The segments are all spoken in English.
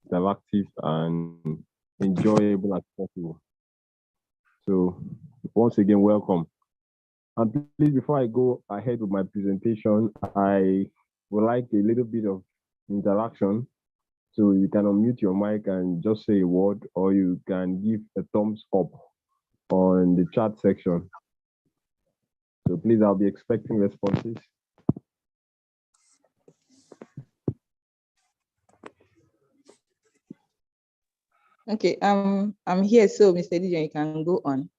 interactive, and enjoyable as possible. So, once again, welcome. And please, before I go ahead with my presentation, I would like a little bit of interaction. So you can unmute your mic and just say a word, or you can give a thumbs up on the chat section. So please, I'll be expecting responses. Okay, I'm here, so Mr. DJ, you can go on.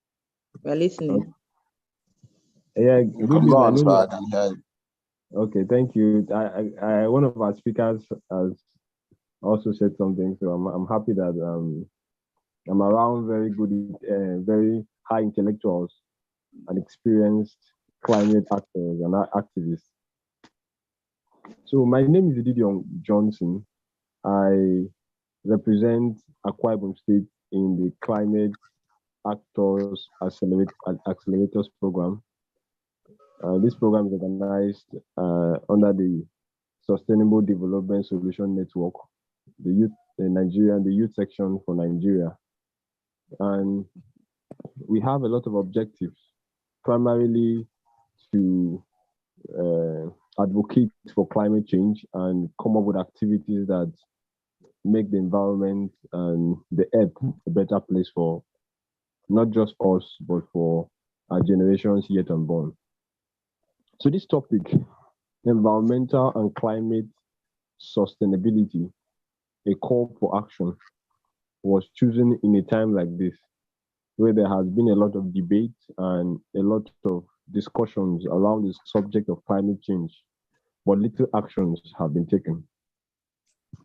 We're listening. Okay. Yeah, go on, so I can hear you. Okay, thank you. One of our speakers has also said something, so I'm happy that I'm around very good, very high intellectuals and experienced climate actors and activists. So my name is Didion Johnson. I represent Akwa Ibom State in the Climate Actors Accelerators Program. This program is organized under the Sustainable Development Solution Network, the youth in Nigeria, and the youth section for Nigeria. And we have a lot of objectives, primarily to advocate for climate change and come up with activities that make the environment and the earth a better place for not just us, but for our generations yet unborn. So this topic, environmental and climate sustainability, a call for action, was chosen in a time like this, where there has been a lot of debate and a lot of discussions around the subject of climate change, but little actions have been taken.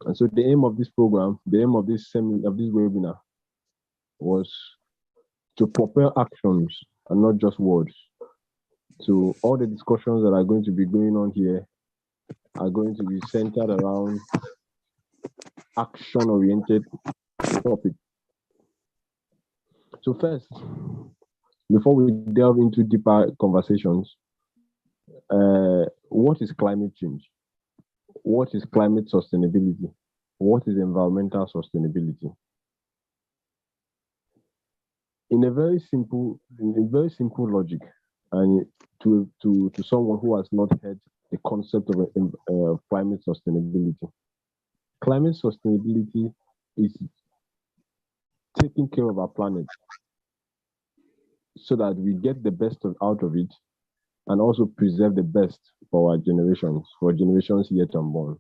And so the aim of this program, the aim of this webinar, was to propel actions and not just words. So all the discussions that are going to be going on here are going to be centered around action-oriented topics. So first, before we delve into deeper conversations, what is climate change? What is climate sustainability? What is environmental sustainability? In a very simple logic, and to someone who has not heard the concept of climate sustainability. Climate sustainability is taking care of our planet so that we get the best out of it and also preserve the best for our generations, for generations yet unborn.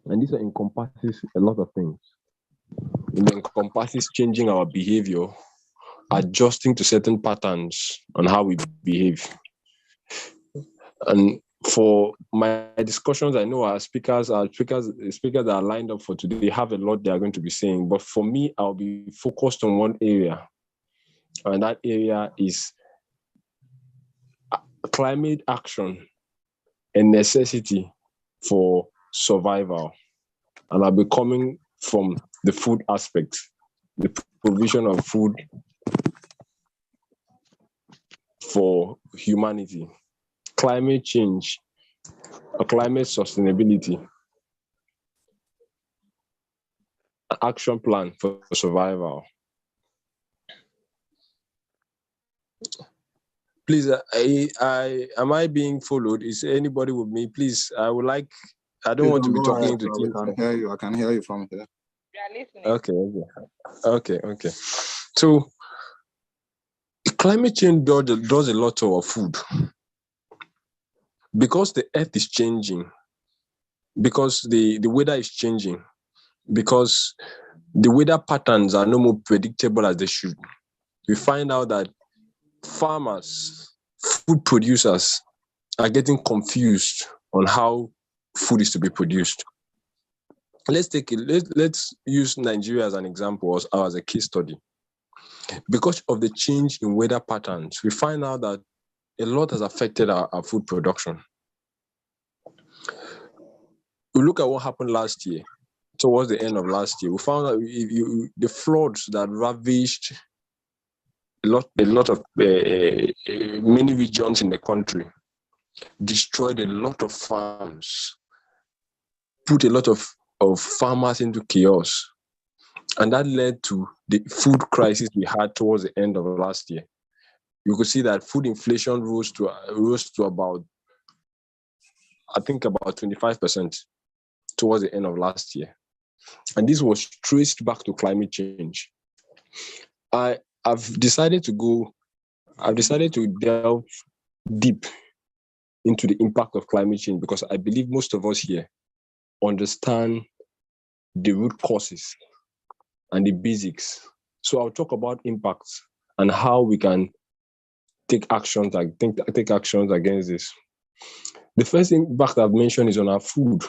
And this encompasses a lot of things. It encompasses changing our behavior, adjusting to certain patterns on how we behave. And for my discussions, I know our speakers that are lined up for today have a lot they are going to be saying. But for me, I'll be focused on one area, and that area is climate action, a necessity for survival. And I'll be coming from the food aspect, the provision of food for humanity, climate change, or climate sustainability, action plan for survival. Please, am I being followed? Is anybody with me? Please, I don't want to be talking to teams. I can hear you. I can hear you from here. We are listening. Okay. So, climate change does a lot to our food. Because the earth is changing, because the weather is changing, because the weather patterns are no more predictable as they should, we find out that farmers, food producers are getting confused on how food is to be produced. Let's use Nigeria as an example, as a case study. Because of the change in weather patterns, we find out that a lot has affected our food production. We look at what happened last year, towards the end of last year. We found that the floods that ravaged a lot of many regions in the country, destroyed a lot of farms, put a lot of of farmers into chaos. And that led to the food crisis we had towards the end of last year. You could see that food inflation rose to about, I think, about 25% towards the end of last year. And this was traced back to climate change. I've decided to delve deep into the impact of climate change because I believe most of us here understand the root causes and the basics. So I'll talk about impacts and how we can take actions against this. The first impact I've mentioned is on our food.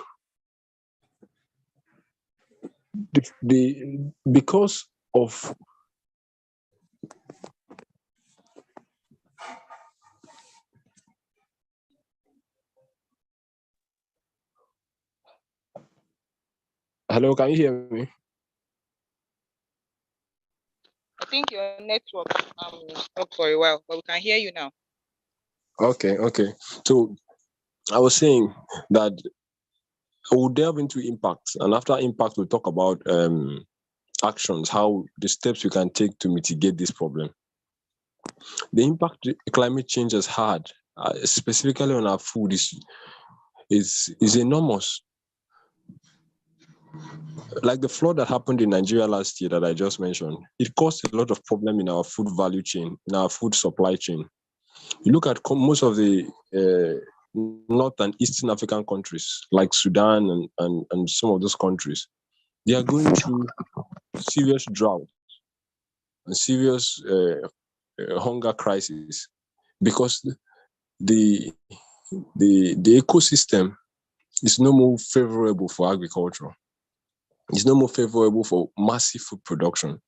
Because of Hello, can you hear me? I think your network stopped for a while, but we can hear you now. Okay. So I was saying that we'll delve into impacts, and after impact, we'll talk about actions, how the steps we can take to mitigate this problem. The impact climate change has had, specifically on our food, is enormous. Like the flood that happened in Nigeria last year that I just mentioned, it caused a lot of problem in our food value chain, in our food supply chain. You look at most of the North and Eastern African countries, like Sudan and some of those countries, they are going through serious drought and serious hunger crisis because the ecosystem is no more favorable for agriculture. It's no more favorable for massive food production.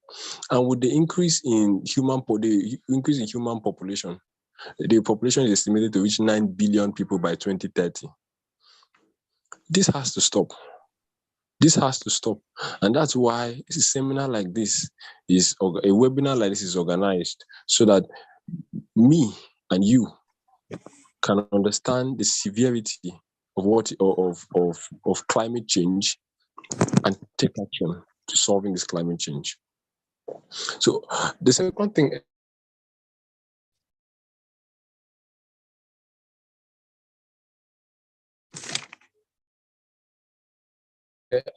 And with the increase in human population, the population is estimated to reach 9 billion people by 2030. This has to stop. And that's why a seminar like this a webinar like this is organized so that me and you can understand the severity of climate change and take action to solving this climate change. So the second thing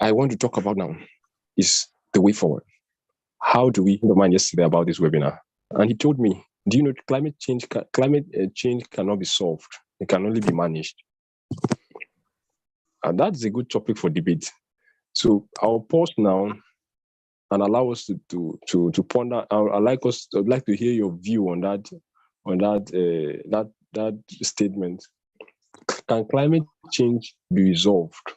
I want to talk about now is the way forward. How do we remind yesterday about this webinar? And he told me, do you know climate change cannot be solved. It can only be managed. And that's a good topic for debate. So I'll pause now and allow us to ponder. I'd like to hear your view on that statement. Can climate change be resolved,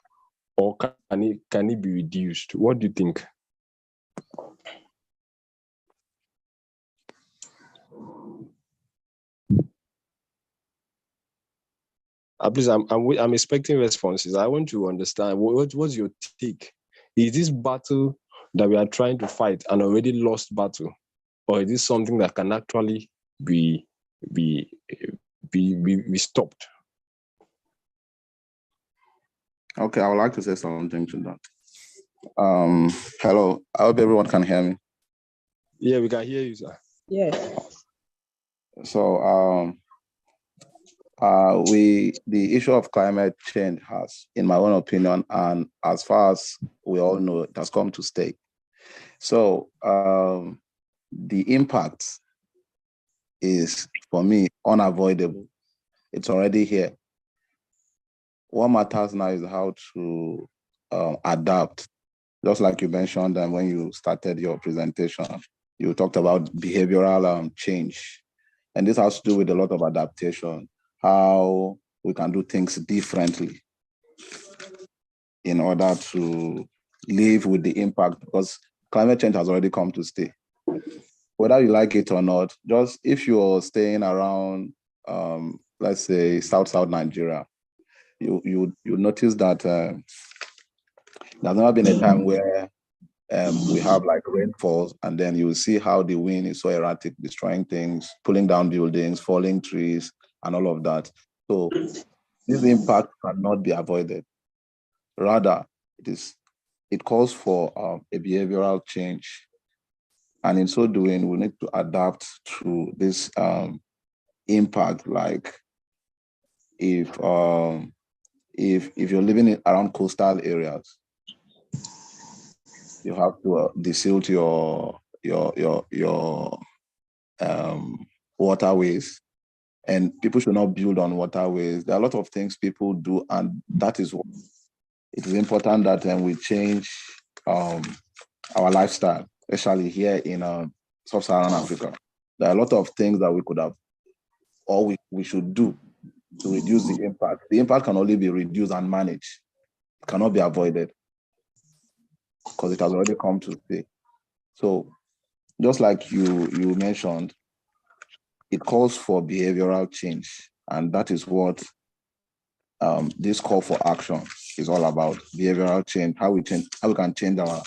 or can it be reduced? What do you think? Please, I'm expecting responses. I want to understand what's your take. Is this battle that we are trying to fight an already lost battle, or is this something that can actually be stopped? Okay, I would like to say something to that. Hello, I hope everyone can hear me. Yeah, we can hear you, sir. Yes. So the issue of climate change has, in my own opinion, and as far as we all know, it has come to stay. So the impact is, for me, unavoidable. It's already here. What matters now is how to adapt. Just like you mentioned when you started your presentation, you talked about behavioral change. And this has to do with a lot of adaptation, how we can do things differently in order to live with the impact, because climate change has already come to stay. Whether you like it or not, just if you're staying around, let's say, South Nigeria, you notice that there's never been a time where we have like rainfalls, and then you see how the wind is so erratic, destroying things, pulling down buildings, falling trees, and all of that. So this impact cannot be avoided. Rather, it is it calls for a behavioral change. And in so doing, we need to adapt to this impact. Like if you're living around coastal areas, you have to desilt your waterways, and people should not build on waterways. There are a lot of things people do, and that is what it is important that we change our lifestyle, especially here in sub-Saharan Africa. There are a lot of things that we could have, or we should do to reduce the impact. The impact can only be reduced and managed. It cannot be avoided because it has already come to stay. So just like you mentioned, it calls for behavioral change. And that is what this call for action is all about: behavioral change, how we can change our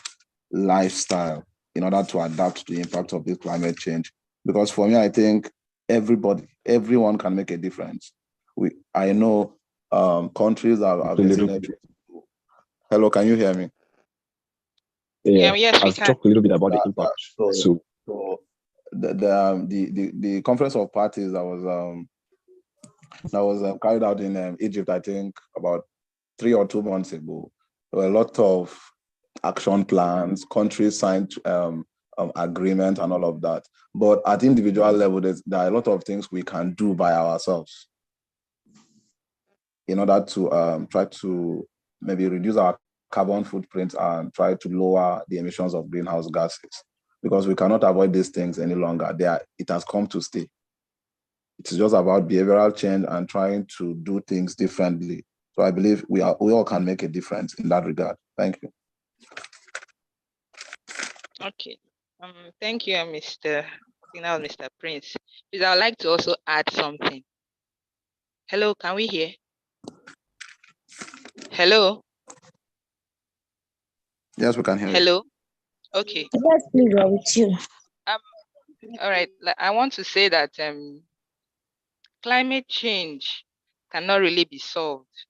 lifestyle in order to adapt to the impact of this climate change. Because for me, I think everyone can make a difference. I know countries are getting it. Hello, can you hear me? Yeah, yes, we I've can. talked a little bit about the impact. So the conference of parties that was carried out in Egypt, I think about 3 or 2 months ago, there were a lot of action plans, countries signed agreement and all of that. But at individual level, there are a lot of things we can do by ourselves in order to try to maybe reduce our carbon footprint and try to lower the emissions of greenhouse gases, because we cannot avoid these things any longer. It has come to stay. It's just about behavioral change and trying to do things differently. So I believe we all can make a difference in that regard. Thank you. Okay. Thank you, Mr. Prince. Please, I would like to also add something. Hello, can we hear? Hello? Yes, we can hear you. Hello? Okay. Yes, please, I'm with you. All right. I want to say that climate change cannot really be solved,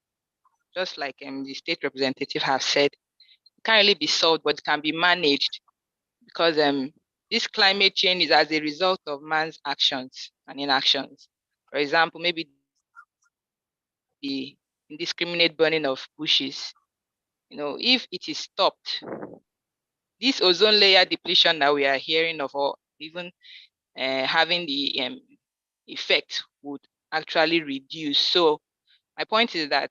just like the state representative has said. It can't really be solved, but it can be managed, because this climate change is as a result of man's actions and inactions. For example, maybe the indiscriminate burning of bushes. If it is stopped, this ozone layer depletion that we are hearing of, or even having the effect, would actually reduce. So my point is that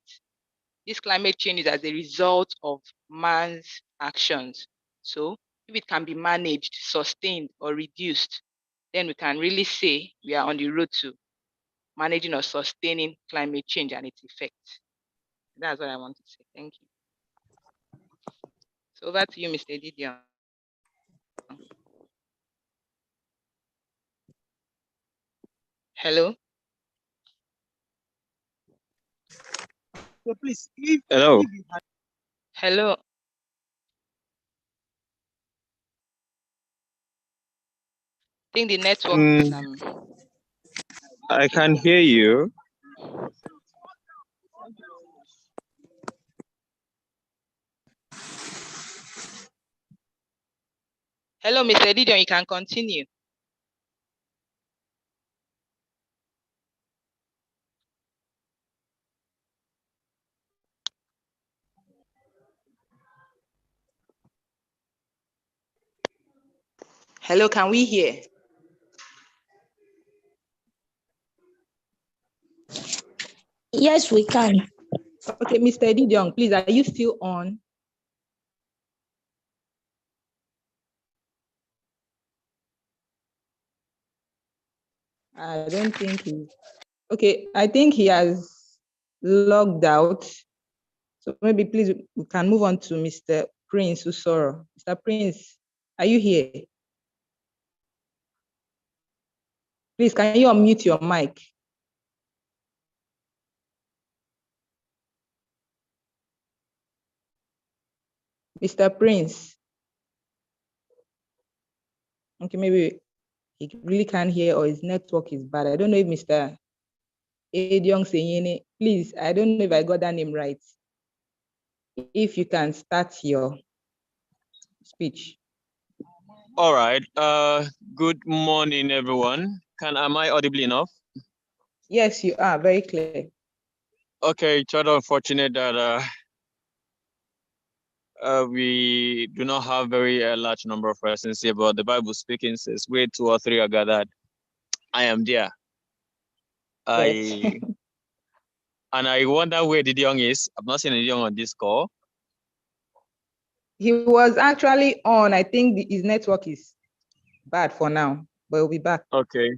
this climate change is as a result of man's actions. So if it can be managed, sustained, or reduced, then we can really say we are on the road to managing or sustaining climate change and its effects. That's what I want to say. Thank you. So over to you, Mr. Didion. Hello? So please, hello. Hello? I think the network is I can hear you. Hello, Mr. Didion, you can continue. Hello, can we hear? Yes, we can. Okay, Mr. Didion, please, are you still on? I don't think okay, I think he has logged out. So maybe please, we can move on to Mr. Prince Usoro. Mr. Prince, are you here? Please, can you unmute your mic? Mr. Prince. Okay, maybe he really can't hear, or his network is bad. I don't know if Mr. Ediong Senyene, please, I don't know if I got that name right. If you can start your speech. All right. Good morning, everyone. Am I audible enough? Yes, you are very clear. Okay, it's rather unfortunate that we do not have very large number of persons here, but the Bible speaking says, "Where two or three are gathered, I am there." Yes. And I wonder where the young is. I've not seen the young on this call. He was actually on. I think his network is bad for now, but he'll be back. Okay.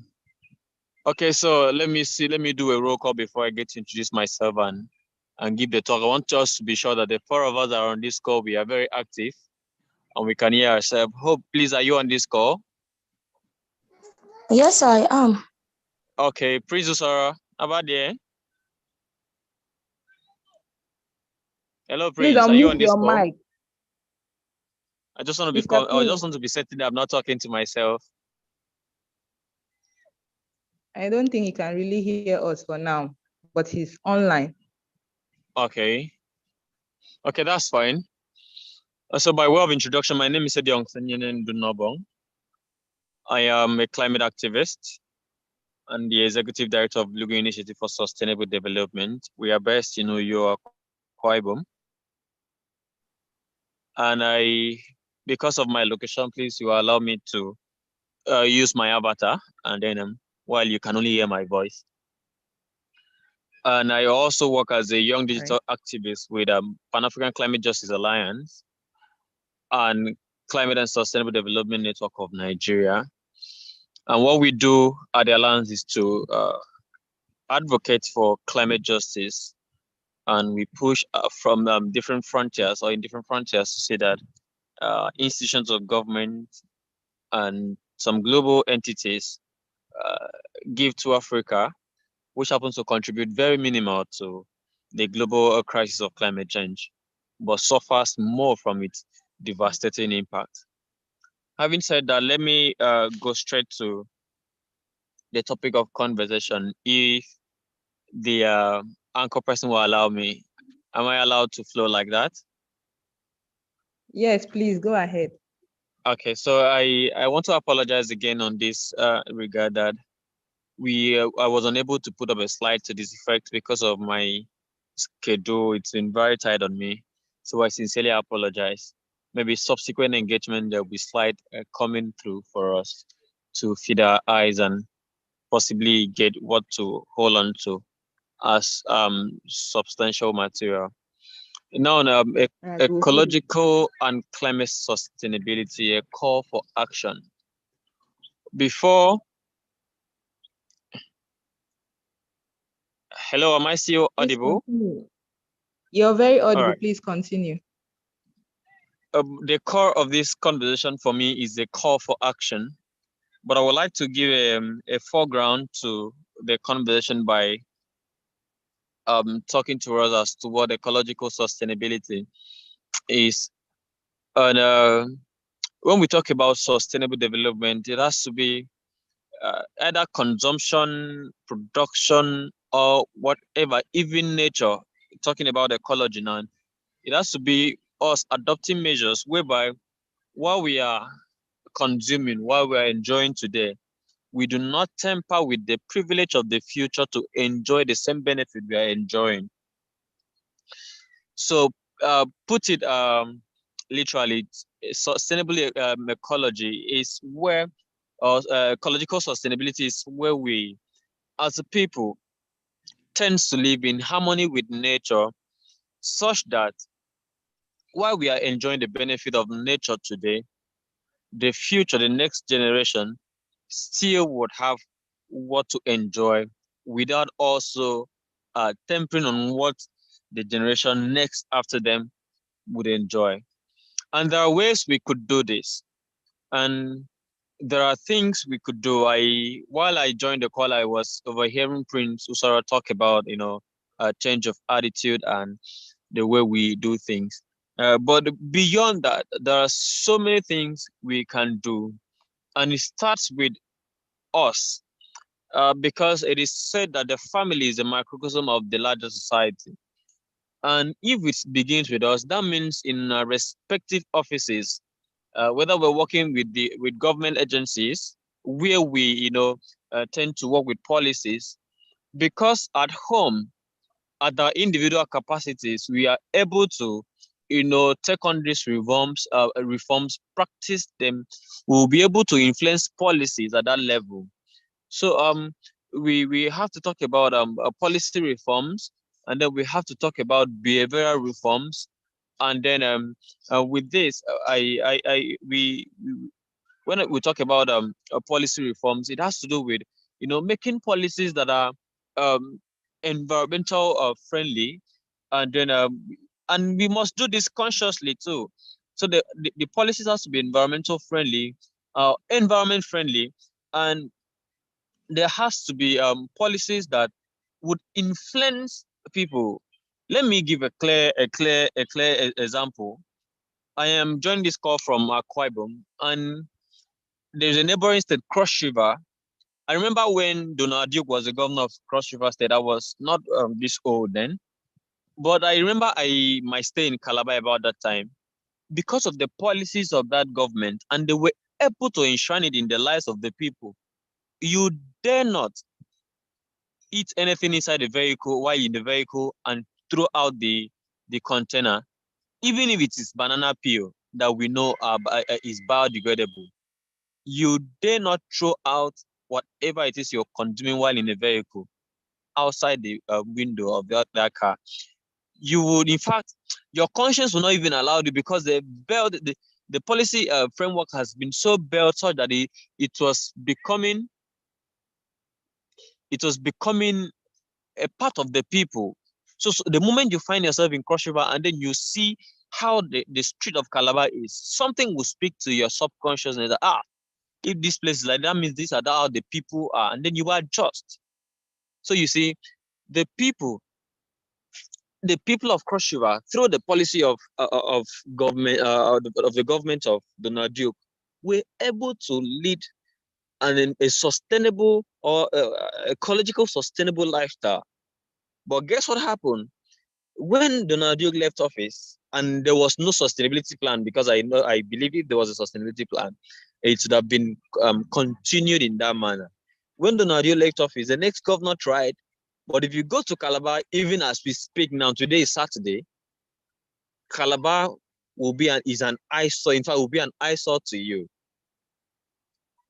Okay, so let me see. Let me do a roll call before I get to introduce myself and give the talk. I want us to be sure that the four of us that are on this call, we are very active and we can hear ourselves. Hope, please, are you on this call? Yes, I am. Okay, Prince Sarah, how about there? Hello, Please Prince. Are you on unmute this your call? mic. I just want to be Mr. I Prince, just want to be certain that I'm not talking to myself. I don't think he can really hear us for now, but he's online. Okay. Okay, that's fine. So by way of introduction, my name is Ediong Senyen Dunobong. I am a climate activist and the executive director of Lugu Initiative for Sustainable Development. We are based in Akwa, Ibom. And because of my location, please, you allow me to use my avatar, and then while you can only hear my voice. And I also work as a young digital activist with Pan-African Climate Justice Alliance and Climate and Sustainable Development Network of Nigeria. And what we do at the Alliance is to advocate for climate justice, and we push from different frontiers or in different frontiers to say that institutions of government and some global entities give to Africa, which happens to contribute very minimal to the global crisis of climate change, but suffers more from its devastating impact. Having said that, let me go straight to the topic of conversation. If the anchor person will allow me, am I allowed to flow like that? Yes, please go ahead. Okay, so I want to apologize again on this regard that I was unable to put up a slide to this effect because of my schedule. It's been very tight on me, so I sincerely apologize. Maybe subsequent engagement there will be slide coming through for us to feed our eyes and possibly get what to hold on to as substantial material. Now, ecological and climate sustainability, a call for action. Hello, am I still audible? You're very audible. Right. Please continue. The core of this conversation for me is a call for action, but I would like to give a foreground to the conversation by talking to us as to what ecological sustainability is. And when we talk about sustainable development, it has to be either consumption, production, or whatever, even nature, talking about ecology now, it has to be us adopting measures whereby while we are consuming, while we are enjoying today, we do not tamper with the privilege of the future to enjoy the same benefit we are enjoying. So put it literally, sustainable ecology is where, ecological sustainability is where we, as a people, tends to live in harmony with nature, such that while we are enjoying the benefit of nature today, the future, the next generation, still would have what to enjoy without also tempering on what the generation next after them would enjoy. And there are ways we could do this. And there are things we could do. While I joined the call, I was overhearing Prince Usara talk about, a change of attitude and the way we do things. But beyond that, there are so many things we can do. And it starts with us, because it is said that the family is a microcosm of the larger society. And if it begins with us, that means in our respective offices, whether we're working with government agencies, where we tend to work with policies, because at home, at our individual capacities, we are able to take on these reforms, practice them. We'll be able to influence policies at that level. So we have to talk about policy reforms, and then we have to talk about behavioral reforms, and then with this, when we talk about policy reforms, it has to do with making policies that are um, environmental friendly, and then and we must do this consciously too. So the policies has to be environmental friendly, environment friendly, and there has to be policies that would influence people. Let me give a clear example. I am joining this call from Akwa Ibom, and there's a neighboring state, Cross River. I remember when Donald Duke was the governor of Cross River State. I was not this old then, but I remember my stay in Calabar about that time, because of the policies of that government, and they were able to enshrine it in the lives of the people. You dare not eat anything inside the vehicle while in the vehicle and throw out the container, even if it is banana peel that we know is biodegradable. You dare not throw out whatever it is you're consuming while in the vehicle outside the window of that car. You would, in fact, your conscience will not even allow you, because the policy framework has been so built such that it was becoming a part of the people. So the moment you find yourself in Cross River and then you see how the street of Calabar is, something will speak to your subconsciousness that, if this place is like that, means these are how the people are, and then you adjust. So you see, the people of Cross River, through the policy of government of the government of Donald Duke, were able to lead a sustainable or ecological sustainable lifestyle. But guess what happened? When Donald Duke left office and there was no sustainability plan, because I believe if there was a sustainability plan, it should have been continued in that manner. When Donald Duke left office, the next governor tried, but if you go to Calabar, even as we speak now, today is Saturday, Calabar is an eyesore. In fact, will be an eyesore to you.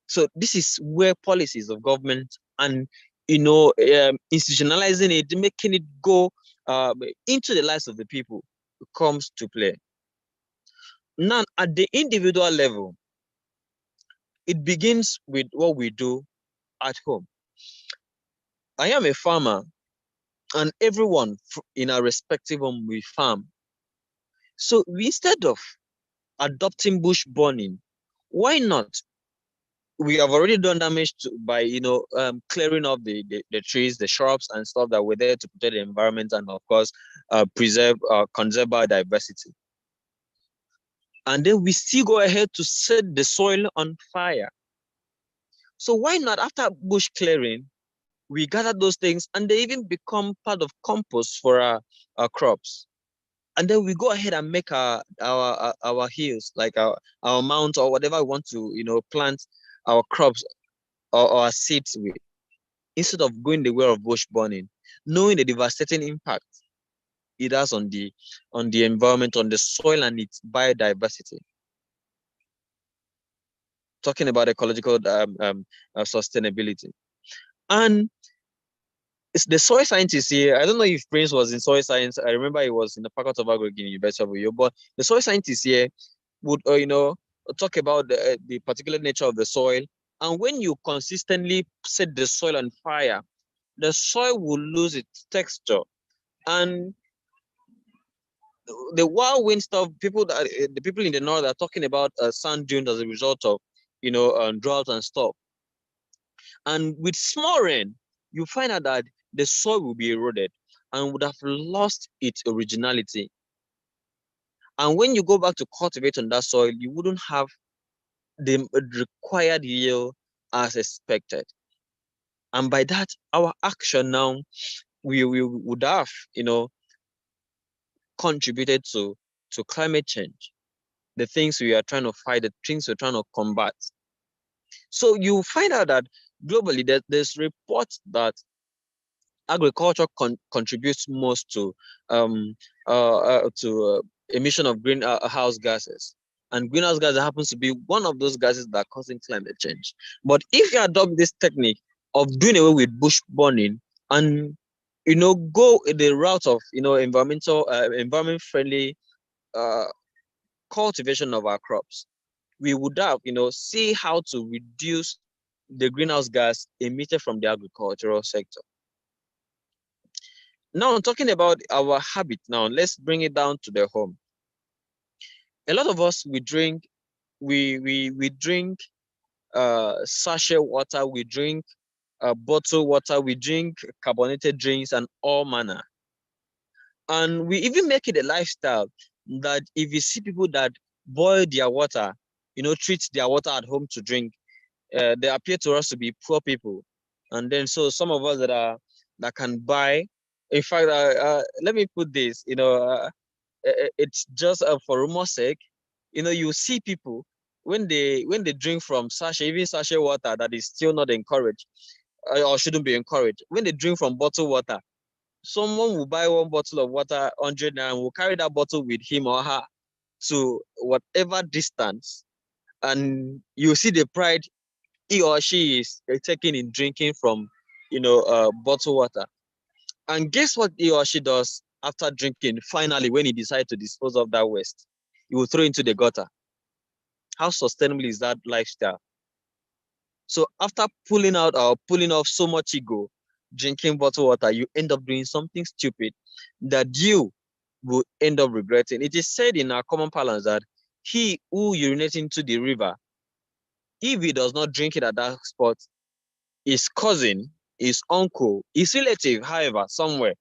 So this is where policies of government and institutionalizing it, making it go into the lives of the people comes to play. Now, at the individual level, it begins with what we do at home. I am a farmer, and everyone in our respective home, we farm. So instead of adopting bush burning, why not? We have already done damage by clearing off the trees, the shrubs and stuff that were there to protect the environment, and of course conserve biodiversity. And then we still go ahead to set the soil on fire. So why not, after bush clearing, we gather those things and they even become part of compost for our crops. And then we go ahead and make our hills, like our mounds or whatever we want to plant our crops or our seeds with, instead of going the way of bush burning, knowing the devastating impact it has on the environment, on the soil and its biodiversity. Talking about ecological sustainability. And it's the soil scientists here. I don't know if Prince was in soil science. I remember he was in the Faculty of Agriculture, University of Uyo. But the soil scientists here would talk about the particular nature of the soil. And when you consistently set the soil on fire, the soil will lose its texture. And the whirlwind stuff, the people in the north are talking about sand dunes as a result of drought and stuff. And with small rain, you find out that the soil will be eroded and would have lost its originality. And when you go back to cultivate on that soil, you wouldn't have the required yield as expected. And by that, our action now, we would have, contributed to climate change. the things we are trying to fight, the things we're trying to combat. So you find out that globally there's reports that agriculture contributes most to emission of greenhouse gases. And greenhouse gases happens to be one of those gases that are causing climate change. But if you adopt this technique of doing away with bush burning and go the route of environment friendly cultivation of our crops, we would have see how to reduce the greenhouse gas emitted from the agricultural sector. Now, talking about our habit now, let's bring it down to the home. A lot of us, we drink sachet water, we drink bottled water, we drink carbonated drinks and all manner. And we even make it a lifestyle that if you see people that boil their water, treat their water at home to drink, they appear to us to be poor people. And then so some of us that can buy, in fact, let me put this, it's just for rumor's sake, you see people when they drink from sachet, even sachet water that is still not encouraged or shouldn't be encouraged. When they drink from bottled water, someone will buy one bottle of water 100 and will carry that bottle with him or her to whatever distance, and you see the pride he or she is taking in drinking from bottled water. And guess what he or she does after drinking? Finally, when he decides to dispose of that waste, he will throw into the gutter. How sustainable is that lifestyle? So after pulling off so much ego, drinking bottled water, you end up doing something stupid that you will end up regretting. It is said in our common parlance that he who urinates into the river, if he does not drink it at that spot, his cousin, his uncle, his relative, however, somewhere,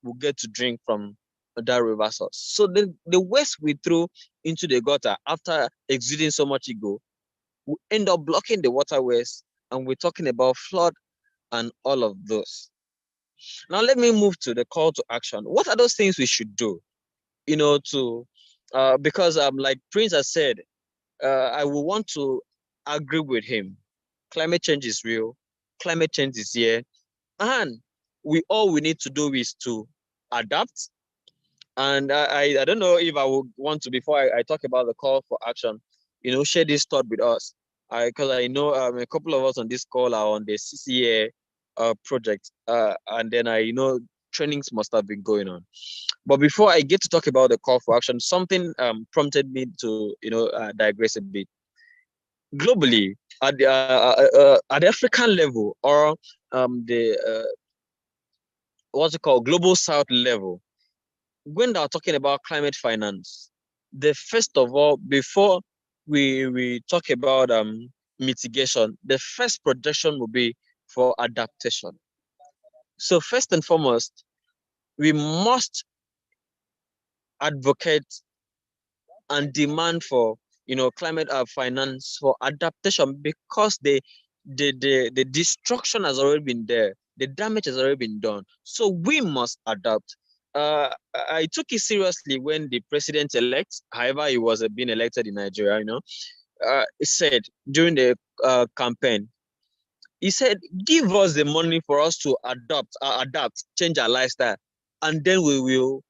will get to drink from that river source. So the waste we throw into the gutter after exuding so much ego will end up blocking the waterways, and we're talking about flood and all of those. Now let me move to the call to action. What are those things we should do? Because like Prince has said, I will want to agree with him. Climate change is real. Climate change is here. And all we need to do is to adapt. And I don't know if I would want to, before I talk about the call for action, share this thought with us. Because I know a couple of us on this call are on the CCA project. And then trainings must have been going on. But before I get to talk about the call for action, something prompted me to digress a bit. Globally, at the African level, or the what's it called, global south level, when they're talking about climate finance, the first of all, before we talk about mitigation, the first projection will be for adaptation. So first and foremost, we must advocate and demand for climate finance for adaptation, because the destruction has already been there, the damage has already been done. So we must adapt. I took it seriously when the president-elect, however he was being elected in Nigeria, he said during the campaign, he said, give us the money for us to adapt, change our lifestyle, and then we will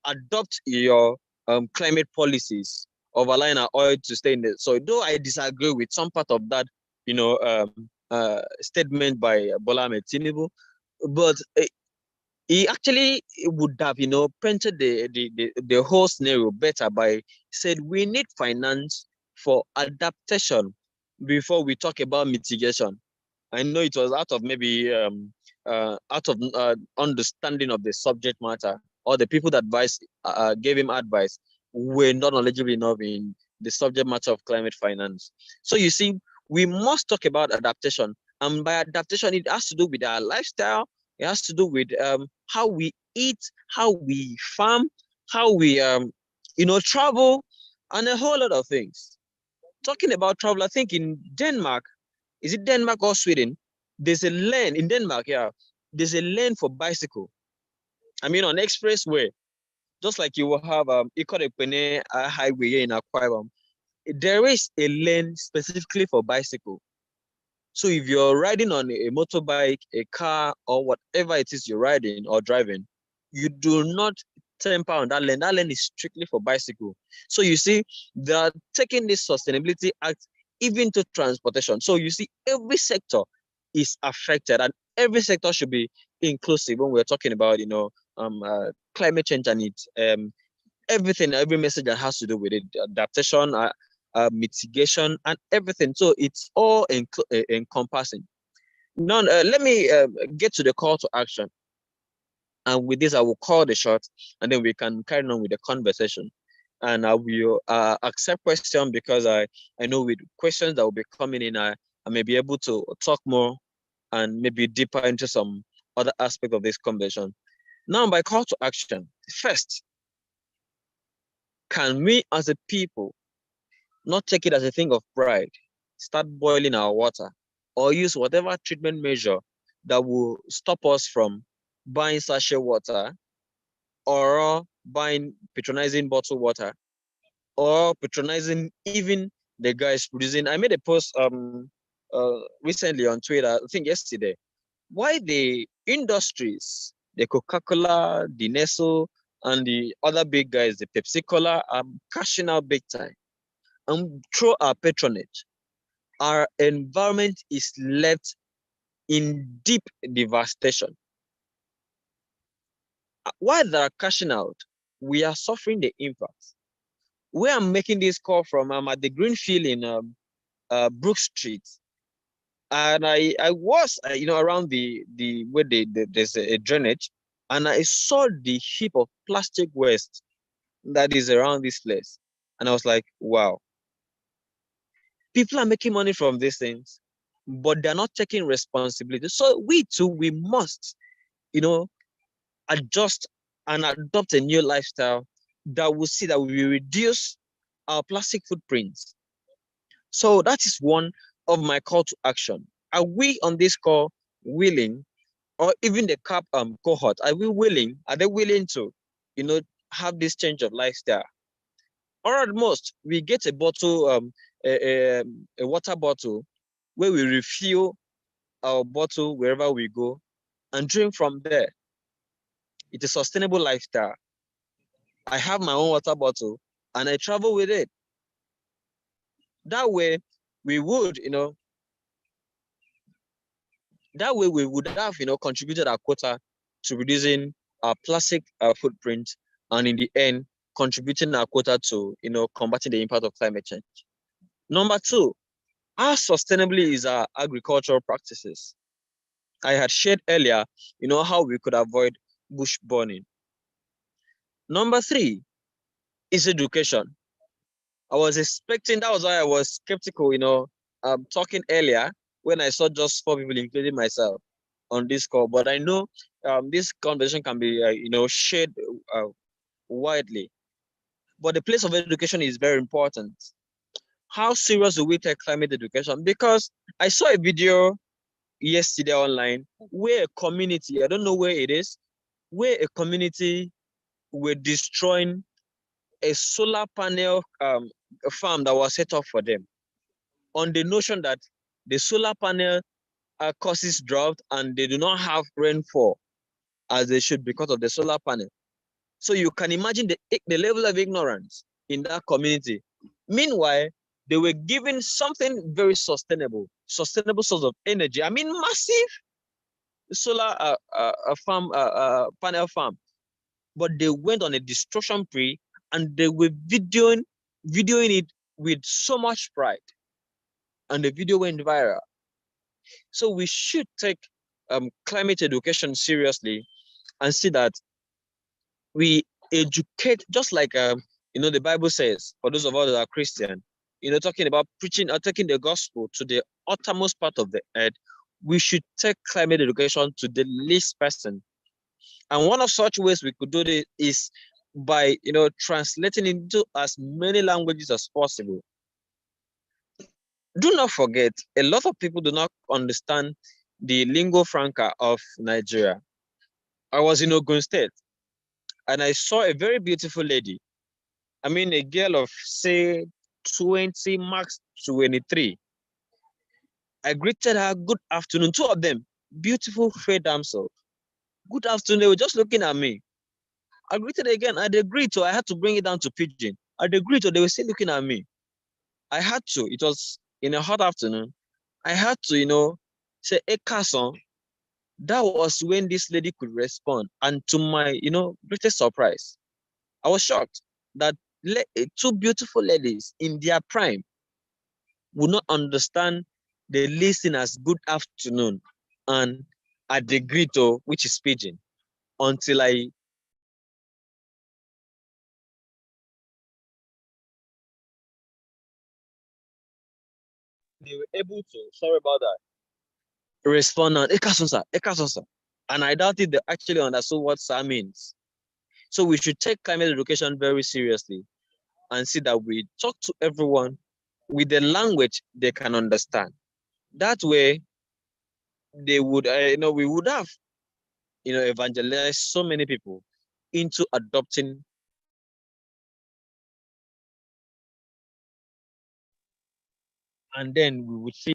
adopt your climate policies of allowing our oil to stay in the soil. Though I disagree with some part of that, statement by Bola Ahmed Tinubu, but he actually would have, painted the whole scenario better by said we need finance for adaptation before we talk about mitigation. I know it was out of maybe understanding of the subject matter, or the people that gave him advice were not knowledgeable enough in the subject matter of climate finance. So you see, we must talk about adaptation, and by adaptation, it has to do with our lifestyle. It has to do with how we eat, how we farm, how we travel, and a whole lot of things. Talking about travel, I think in Denmark, is it Denmark or Sweden? There's a lane in Denmark, yeah. There's a lane for bicycle. I mean, on expressway, just like you will have Ikot-Ekpene highway here in Akwa Ibom, there is a lane specifically for bicycle. So if you're riding on a motorbike, a car, or whatever it is you're riding or driving, you do not temper on that lane. That lane is strictly for bicycle. So you see, they're taking this sustainability act even to transportation. So you see, every sector is affected, and every sector should be inclusive when we're talking about, climate change and everything, every message that has to do with it, adaptation, mitigation, and everything. So it's all encompassing. Now, let me get to the call to action. And with this, I will call the shot, and then we can carry on with the conversation. And I will accept questions, because I know with questions that will be coming in, I may be able to talk more and maybe deeper into some other aspect of this conversation. Now, by call to action, first, can we as a people not take it as a thing of pride, start boiling our water, or use whatever treatment measure that will stop us from buying sachet water, or buying patronizing bottled water, or patronizing even the guys producing? I made a post recently on Twitter, I think yesterday, why the industries, the Coca-Cola, the Nestle, and the other big guys, the Pepsi-Cola, are cashing out big time. And through our patronage, our environment is left in deep devastation. While they are cashing out, we are suffering the impact. Where I'm making this call from, I'm at the Greenfield in Brook Street, and I was around the where there's a drainage, and I saw the heap of plastic waste that is around this place, and I was like, wow, people are making money from these things, but they're not taking responsibility. So we too, we must, adjust and adopt a new lifestyle that will see that we reduce our plastic footprints. So that is one of my call to action. Are we on this call willing, or even the CAAP cohort, are they willing to, have this change of lifestyle? Or at most, we get a bottle, a water bottle, where we refill our bottle wherever we go and drink from there. It's a sustainable lifestyle. I have my own water bottle and I travel with it. That way, we would, have, contributed our quota to reducing our plastic footprint, and in the end, contributing our quota to, combating the impact of climate change. Number two, how sustainably is our agricultural practices? I had shared earlier, how we could avoid bush burning. Number three is education. I was expecting, that was why I was skeptical, talking earlier when I saw just 4 people, including myself, on this call. But I know this conversation can be, shared widely. But the place of education is very important. How serious do we take climate education? Because I saw a video yesterday online where a community, I don't know where it is, where a community were destroying a solar panel farm that was set up for them, on the notion that the solar panel causes drought and they do not have rainfall as they should because of the solar panel. So you can imagine the level of ignorance in that community. Meanwhile, they were given something very sustainable source of energy. I mean, massive solar panel farm, but they went on a destruction spree, and they were videoing it with so much pride, and the video went viral. So we should take climate education seriously and see that we educate, just like the Bible says, for those of us that are Christian, talking about preaching or taking the gospel to the uttermost part of the earth. We should take climate education to the least person. And one of such ways we could do this is by translating into as many languages as possible. Do not forget, a lot of people do not understand the lingua franca of Nigeria. I was in Ogun State. and I saw a very beautiful lady. I mean, a girl of, say, 20, max 23. I greeted her, good afternoon. Two of them, beautiful, fair damsel. Good afternoon. They were just looking at me. I greeted again. I agreed to. I had to bring it down to pidgin. I agreed to. They were still looking at me. I had to. It was in a hot afternoon. I had to, say, "Hey, Carson." That was when this lady could respond. And to my, greatest surprise, I was shocked that two beautiful ladies in their prime would not understand the listening as good afternoon and adegrito, which is pidgin, until they were able to, sorry about that, respond on Ekasonsa, Ekasonsa. And I doubted they actually understood what Sa means. So we should take climate education very seriously and see that we talk to everyone with the language they can understand. That way, they would, we would have, evangelized so many people into adopting. And then we would see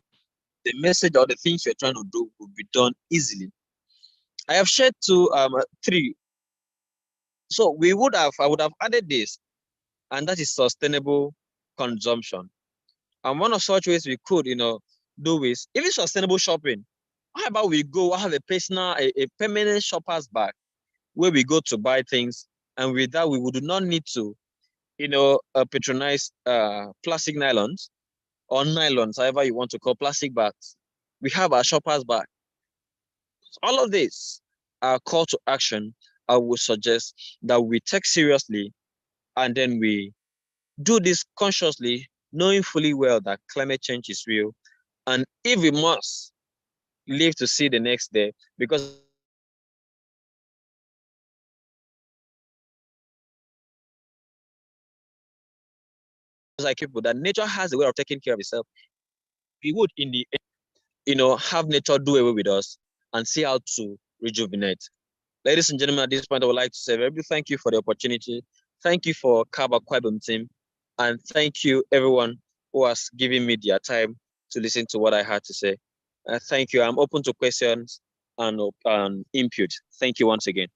the message or the things you're trying to do will be done easily. I have shared three. So I would have added this, and that is sustainable consumption. And one of such ways we could, do is even sustainable shopping. How about we have a permanent shopper's bag where we go to buy things, and with that we would not need to, patronize plastic nylons or nylons, however you want to call plastic bags. We have our shopper's bag. All of this are call to action. I would suggest that we take seriously, and then we do this consciously, knowing fully well that climate change is real. And if we must live to see the next day, because like people, that nature has a way of taking care of itself, we would in the end, have nature do away with us and see how to rejuvenate. Ladies and gentlemen, at this point, I would like to say very big thank you for the opportunity. Thank you for CAAP Akwa Ibom team. And thank you everyone who has given me their time to listen to what I had to say. Thank you. I'm open to questions and input. Thank you once again.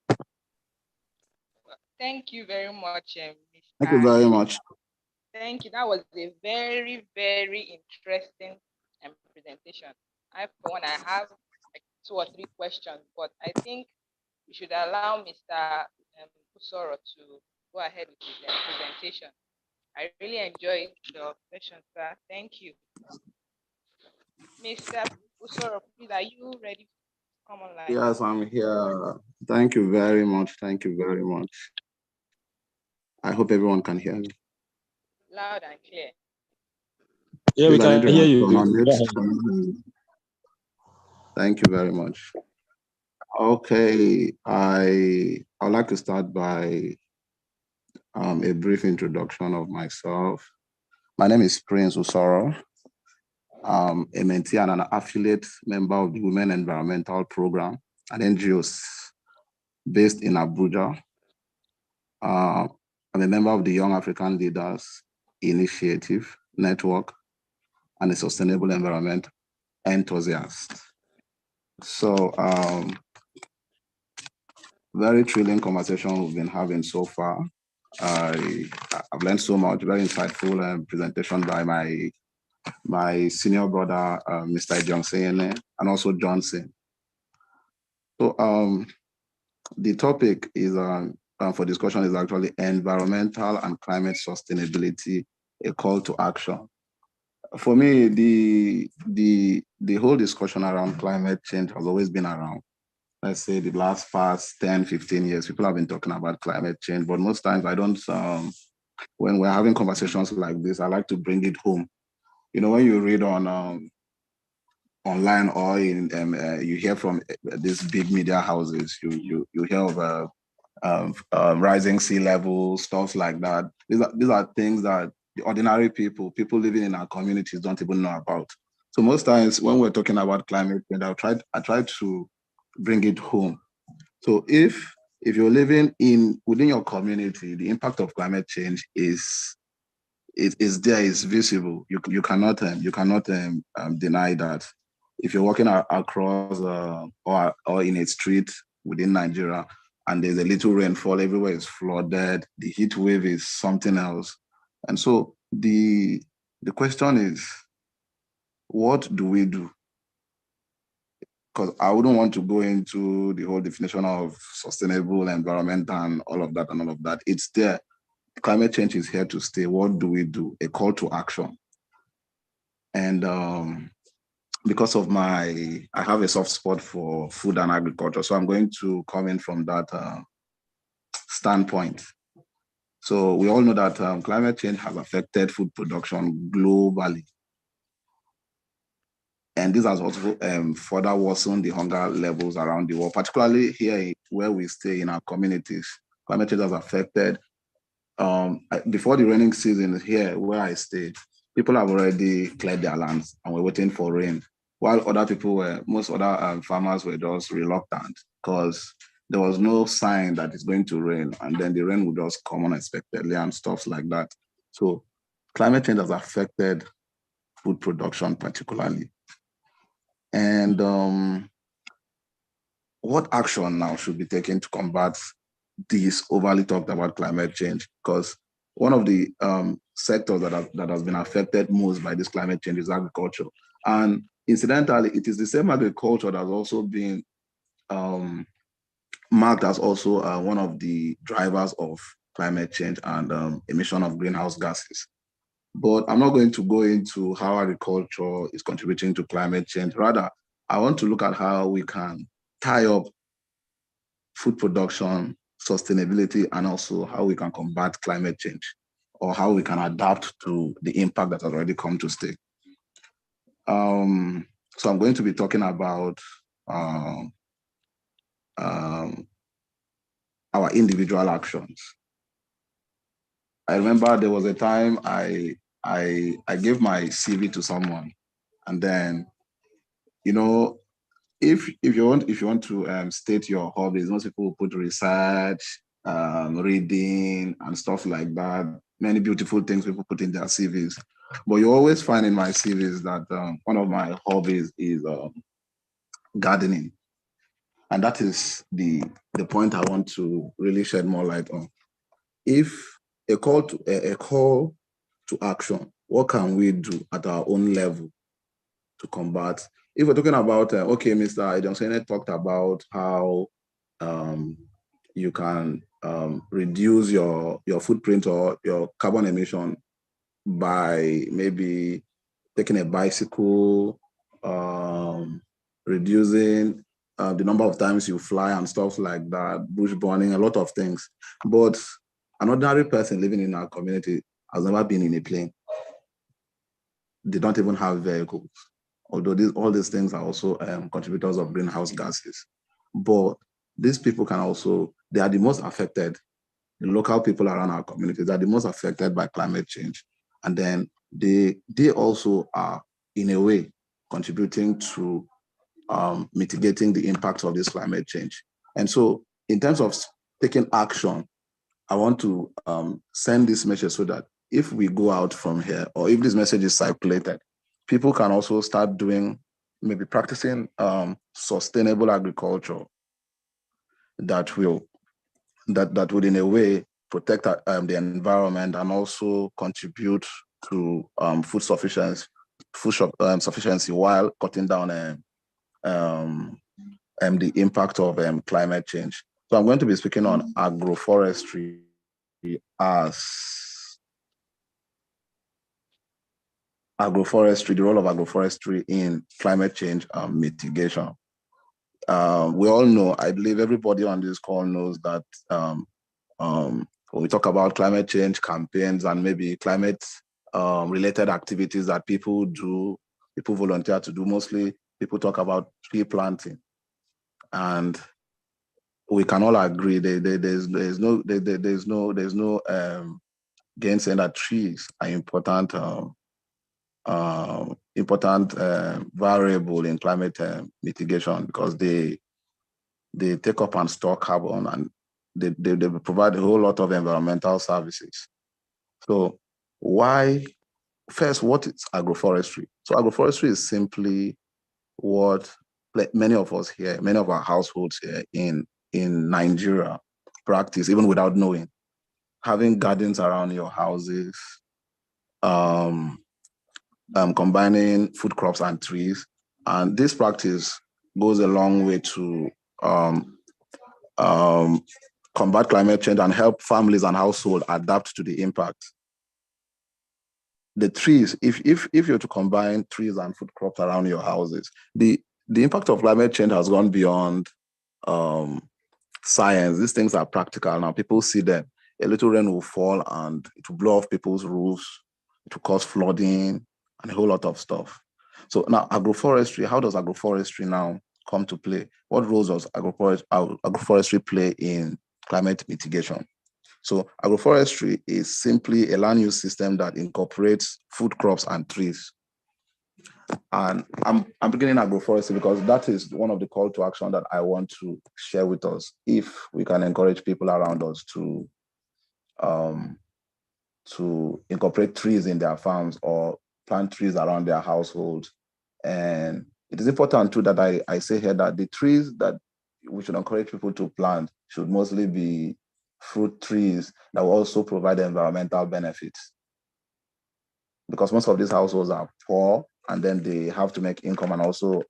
Thank you very much, Thank you Mr. very much. Thank you. That was a very, very interesting presentation. For one, I have like 2 or 3 questions, but I think we should allow Mr. Usoro to go ahead with his presentation. I really enjoyed the session, sir. Thank you. Mr. Usoro, please, are you ready to come online? Yes, I'm here. Thank you very much. Thank you very much. I hope everyone can hear me. Loud and clear. Yeah, we can hear you. Thank you very much. Okay, I'd like to start by a brief introduction of myself. My name is Prince Usoro. I'm a mentee and an affiliate member of the Women Environmental Program, an NGO based in Abuja. I'm a member of the Young African Leaders Initiative Network and a sustainable environment enthusiast. So, very thrilling conversation we've been having so far. I've learned so much, very insightful presentation by my senior brother, Mr. Johnson, and also Johnson. So the topic is for discussion is actually environmental and climate sustainability, a call to action. For me, the whole discussion around climate change has always been around. Let's say the past 10, 15 years, people have been talking about climate change, but most times I don't, when we're having conversations like this, I like to bring it home. When you read on online or you hear from these big media houses, you hear of rising sea levels, stuff like that. These are things that the ordinary people living in our communities don't even know about. So most times when we're talking about climate change, I try to bring it home. So if if you're living within your community, the impact of climate change is there, is visible. You cannot deny that. If you're walking across or in a street within Nigeria and there's a little rainfall, everywhere is flooded, the heat wave is something else. And so the question is, what do we do? Because I wouldn't want to go into the whole definition of sustainable environment and all of that. It's there. Climate change is here to stay. What do we do? A call to action. And because of I have a soft spot for food and agriculture, so I'm going to come in from that standpoint. So we all know that climate change has affected food production globally. And this has also further worsened the hunger levels around the world, particularly here where we stay in our communities. Climate change has affected, before the rainy season here where I stay, people have already cleared their lands and we're waiting for rain. While most other farmers were just reluctant because there was no sign that it's going to rain, and then the rain would just come unexpectedly and stuff like that. So climate change has affected food production particularly. And what action now should be taken to combat this overly talked about climate change? Because one of the sectors that has been affected most by this climate change is agriculture. And incidentally, it is the same agriculture that has also been marked as also one of the drivers of climate change and emission of greenhouse gases. But I'm not going to go into how agriculture is contributing to climate change. Rather, I want to look at how we can tie up food production, sustainability, and also how we can combat climate change, or how we can adapt to the impact that has already come to stay. So I'm going to be talking about our individual actions. I remember there was a time I gave my CV to someone, and then, if you want to state your hobbies, most people will put research, reading, and stuff like that. Many beautiful things people put in their CVs, but you always find in my CVs that one of my hobbies is gardening, and that is the point I want to really shed more light on. If a call to action, what can we do at our own level to combat? If we're talking about, okay, Mr. Johnson talked about how you can reduce your footprint or your carbon emission by maybe taking a bicycle, reducing the number of times you fly and stuff like that, bush burning, a lot of things. But an ordinary person living in our community has never been in a plane. They don't even have vehicles, although all these things are also contributors of greenhouse gases. But these people they are the most affected. The local people around our communities are the most affected by climate change. And then they also are, in a way, contributing to mitigating the impacts of this climate change. And so in terms of taking action, I want to send this message so that if we go out from here, or if this message is circulated, people can also start maybe practicing sustainable agriculture that would in a way protect the environment and also contribute to food sufficiency while cutting down the impact of climate change. So I'm going to be speaking on agroforestry the role of agroforestry in climate change mitigation. We all know, I believe everybody on this call knows that when we talk about climate change campaigns and maybe climate related activities that people volunteer to do, mostly people talk about tree planting. And we can all agree there's no gainsaying that trees are important variable in climate mitigation, because they take up and store carbon, and they provide a whole lot of environmental services. So why, first, what is agroforestry? So agroforestry is simply what many of us here, many of our households here in Nigeria practice, even without knowing. Having gardens around your houses, combining food crops and trees. And this practice goes a long way to combat climate change and help families and households adapt to the impact. The trees, if you're to combine trees and food crops around your houses, the impact of climate change has gone beyond science. These things are practical now. People see them. A little rain will fall and it will blow off people's roofs. It will cause flooding and a whole lot of stuff. So now agroforestry, how does agroforestry now come to play? What roles does agroforestry play in climate mitigation? So agroforestry is simply a land use system that incorporates food crops and trees. And I'm beginning agroforestry because that is one of the call to action that I want to share with us. If we can encourage people around us to incorporate trees in their farms or plant trees around their households. And it is important too that I say here that the trees that we should encourage people to plant should mostly be fruit trees that will also provide environmental benefits. Because most of these households are poor and then they have to make income and also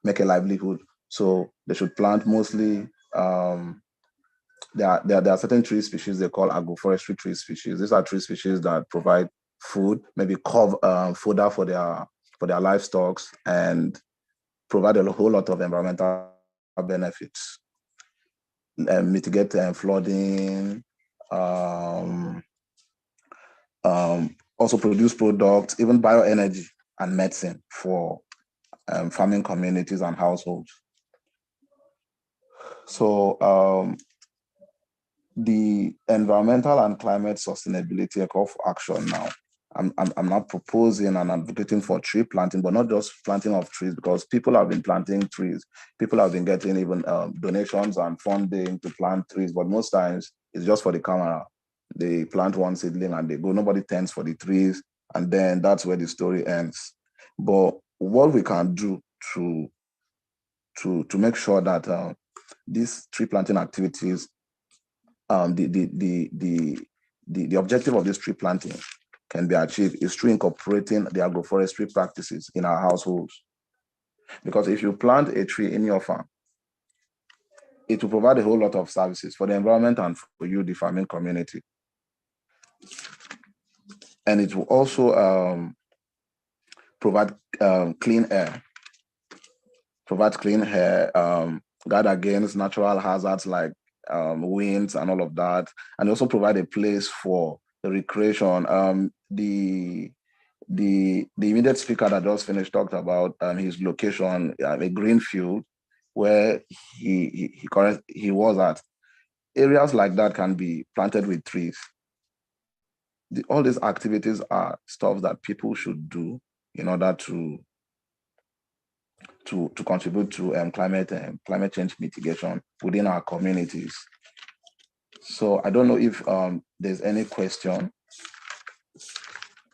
make a livelihood. So they should plant mostly, there are certain tree species they call agroforestry tree species. These are tree species that provide food, maybe fodder for their livestock and provide a whole lot of environmental benefits. Mitigate flooding, also produce products, even bioenergy and medicine for farming communities and households. So the environmental and climate sustainability call for action now. I'm not proposing and advocating for tree planting, but not just planting of trees, because people have been planting trees. People have been getting even donations and funding to plant trees, but most times it's just for the camera. They plant one seedling and they go, nobody tends for the trees, and then that's where the story ends. But what we can do to make sure that these tree planting activities, the objective of this tree planting can be achieved is through incorporating the agroforestry practices in our households. Because if you plant a tree in your farm, it will provide a whole lot of services for the environment and for you, the farming community. And it will also provide clean air, guard against natural hazards like winds and all of that, and also provide a place for the recreation. The immediate speaker that just finished talked about his location, a green field where he was at. Areas like that can be planted with trees. All these activities are stuff that people should do in order to contribute to climate change mitigation within our communities. So I don't know if there's any question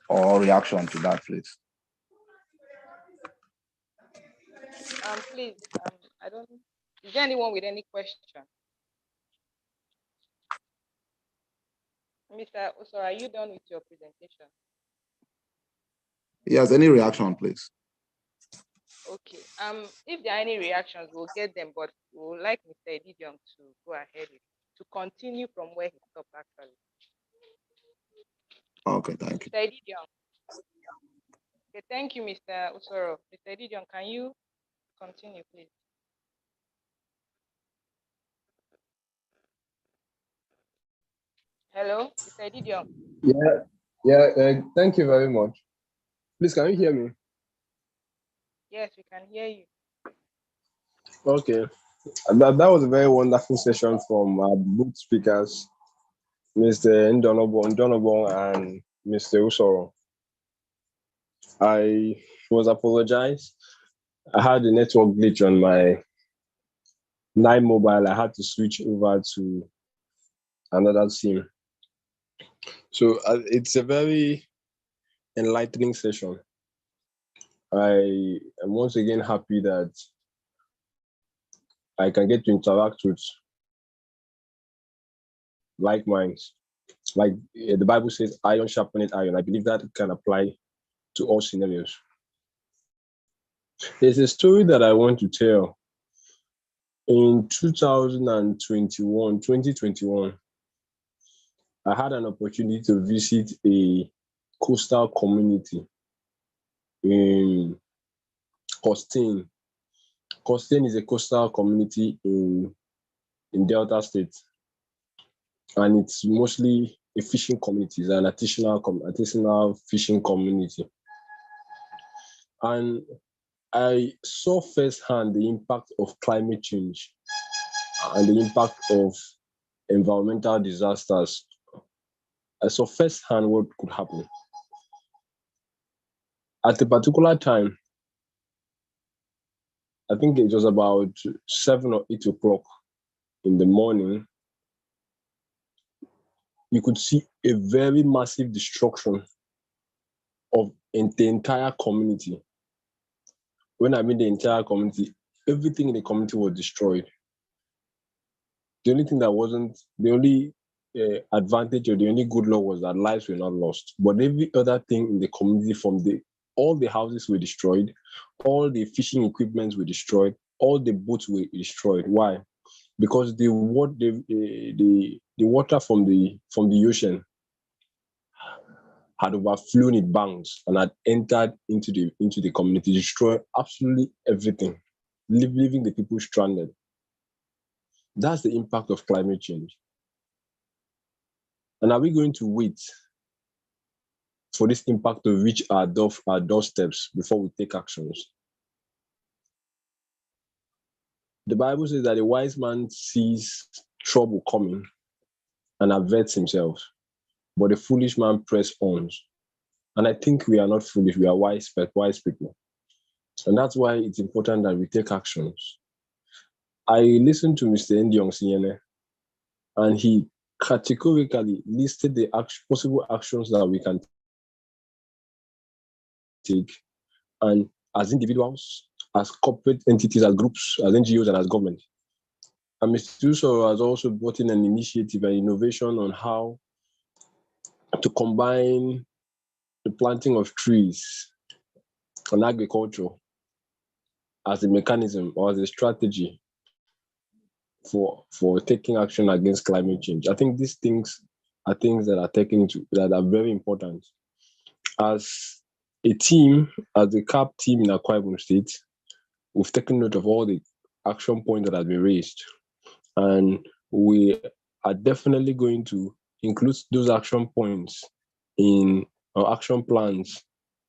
or reaction to that, please. Please, I don't. Is there anyone with any question? Mr. Osoro, are you done with your presentation? Yes, any reaction, please? Okay. If there are any reactions, we'll get them, but we would like Mr. Edidion to go ahead to continue from where he stopped actually. Okay, thank you. Mr. Edidion. Okay, thank you, Mr. Osoro. Mr. Edidion, can you continue, please? Hello, Mr. Edidion. Thank you very much. Please, can you hear me? Yes, we can hear you. Okay. That was a very wonderful session from both speakers, Mr. Ndonobon and Mr. Usoro. I was apologize. I had a network glitch on Nine Mobile, I had to switch over to another team. So it's a very enlightening session. I am once again happy that I can get to interact with like minds. Like the Bible says, iron sharpened iron. I believe that can apply to all scenarios. There's a story that I want to tell. In 2021, I had an opportunity to visit a coastal community in Costain. Costain is a coastal community in Delta State, and it's mostly a fishing community, it's an artisanal fishing community. And I saw firsthand the impact of climate change and the impact of environmental disasters. I saw firsthand what could happen. At a particular time, I think it was about 7 or 8 o'clock in the morning, you could see a very massive destruction of the entire community. When I mean the entire community, everything in the community was destroyed. The only thing that wasn't, the only advantage or the only good law was that lives were not lost. But every other thing in the community, all the houses were destroyed, all the fishing equipment were destroyed, all the boats were destroyed. Why? Because the water from the ocean had overflown its banks and had entered into the community, destroyed absolutely everything, leaving the people stranded. That's the impact of climate change. And are we going to wait for this impact to reach our doorsteps before we take actions? The Bible says that a wise man sees trouble coming and averts himself, but a foolish man presses on. And I think we are not foolish, we are wise people. And that's why it's important that we take actions. I listened to Mr. Ndiong Sinyene, and he categorically listed the possible actions that we can take, and as individuals, as corporate entities, as groups, as NGOs, and as government. And Mr. Usoro has also brought in an initiative and innovation on how to combine the planting of trees and agriculture as a mechanism or as a strategy for taking action against climate change. I think these things are things that are very important. As a team, as the CAAP team in Akwa Ibom State, we've taken note of all the action points that have been raised, and we are definitely going to include those action points in our action plans,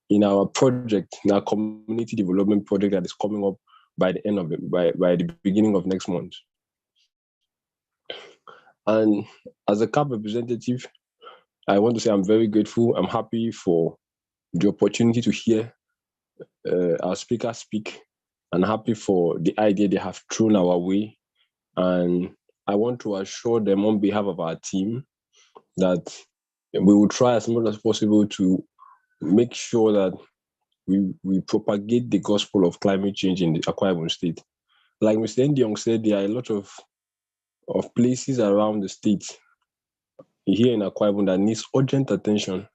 in our project, in our community development project that is coming up by the beginning of next month. And as a CAAP representative, I want to say I'm very grateful. I'm happy for the opportunity to hear our speakers speak, and happy for the idea they have thrown our way. And I want to assure them on behalf of our team that we will try as much as possible to make sure that we propagate the gospel of climate change in the Akwa Ibom State. Like Mr. Ndiong said, there are a lot of places around the state here in Akwa Ibom that needs urgent attention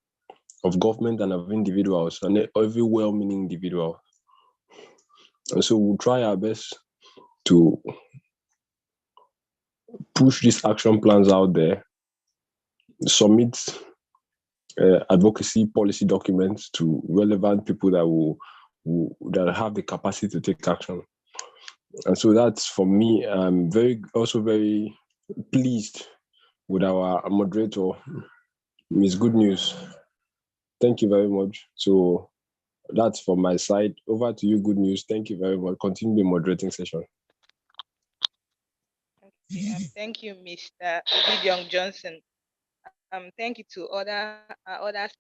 of government and of individuals, and every well-meaning individual. And so we'll try our best to push these action plans out there, submit advocacy policy documents to relevant people that have the capacity to take action. And so that's, for me, I'm also very pleased with our moderator, Ms. Good News. Thank you very much. So that's from my side. Over to you, Good News. Thank you very much. Continue the moderating session. Okay, thank you, Mr. Ibom Johnson. Thank you to other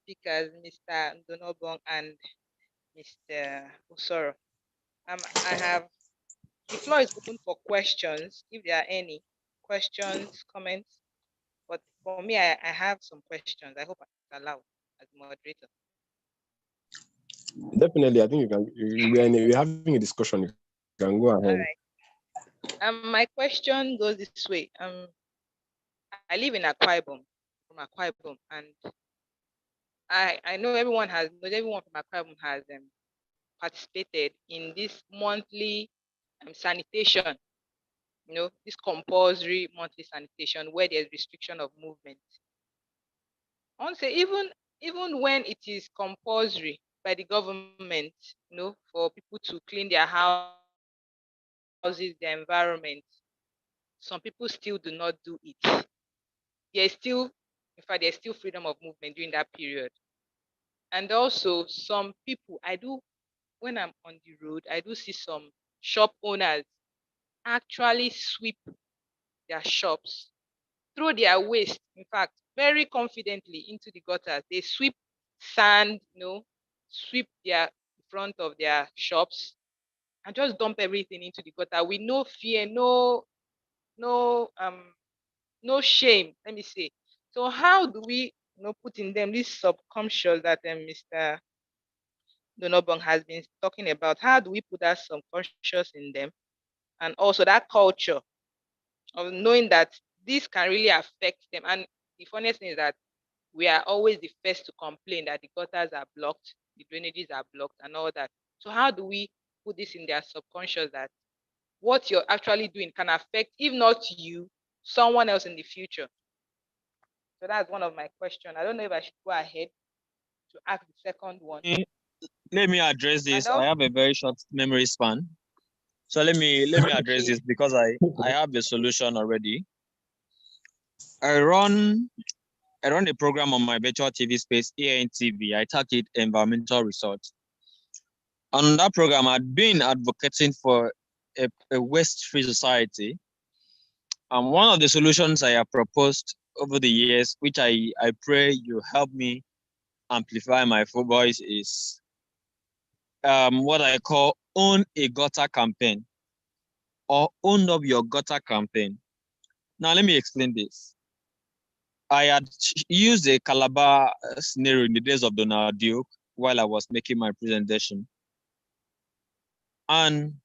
speakers, Mr. Donobong and Mr. Usoro. I have The floor is open for questions, if there are any questions, comments. But for me, I have some questions. I hope I'm allowed as moderator. Definitely, I think you can. We're having a discussion. You can go All ahead. right. My question goes this way. I live in Akwa Ibom, from Akwa Ibom, and I know everyone from Akwa Ibom has participated in this monthly sanitation. This compulsory monthly sanitation where there's restriction of movement. I want to say even when it is compulsory by the government, for people to clean their houses, their environment, some people still do not do it. There's still freedom of movement during that period. And also some people, when I'm on the road, I do see some shop owners actually sweep their shops, throw their waste, in fact, very confidently into the gutters. They sweep sand, sweep their front of their shops and just dump everything into the gutter with no fear, no shame, let me say. So how do we put in them this subconscious that Mr. Donobong has been talking about? How do we put that subconscious in them? And also that culture of knowing that this can really affect them. And the funniest thing is that we are always the first to complain that the gutters are blocked, the drainages are blocked, and all that. So how do we put this in their subconscious that what you're actually doing can affect, if not you, someone else in the future? So that's one of my questions. I don't know if I should go ahead to ask the second one. Let me address this. Also, I have a very short memory span. So let me address this because I have the solution already. I run a program on my virtual TV space, ANTV. I tag it environmental research. On that program, I'd been advocating for a waste-free society. And one of the solutions I have proposed over the years, which I pray you help me amplify my voice, is what I call own a gutter campaign, or own up your gutter campaign. Now, let me explain this. I had used a Calabar scenario in the days of Donald Duke while I was making my presentation. And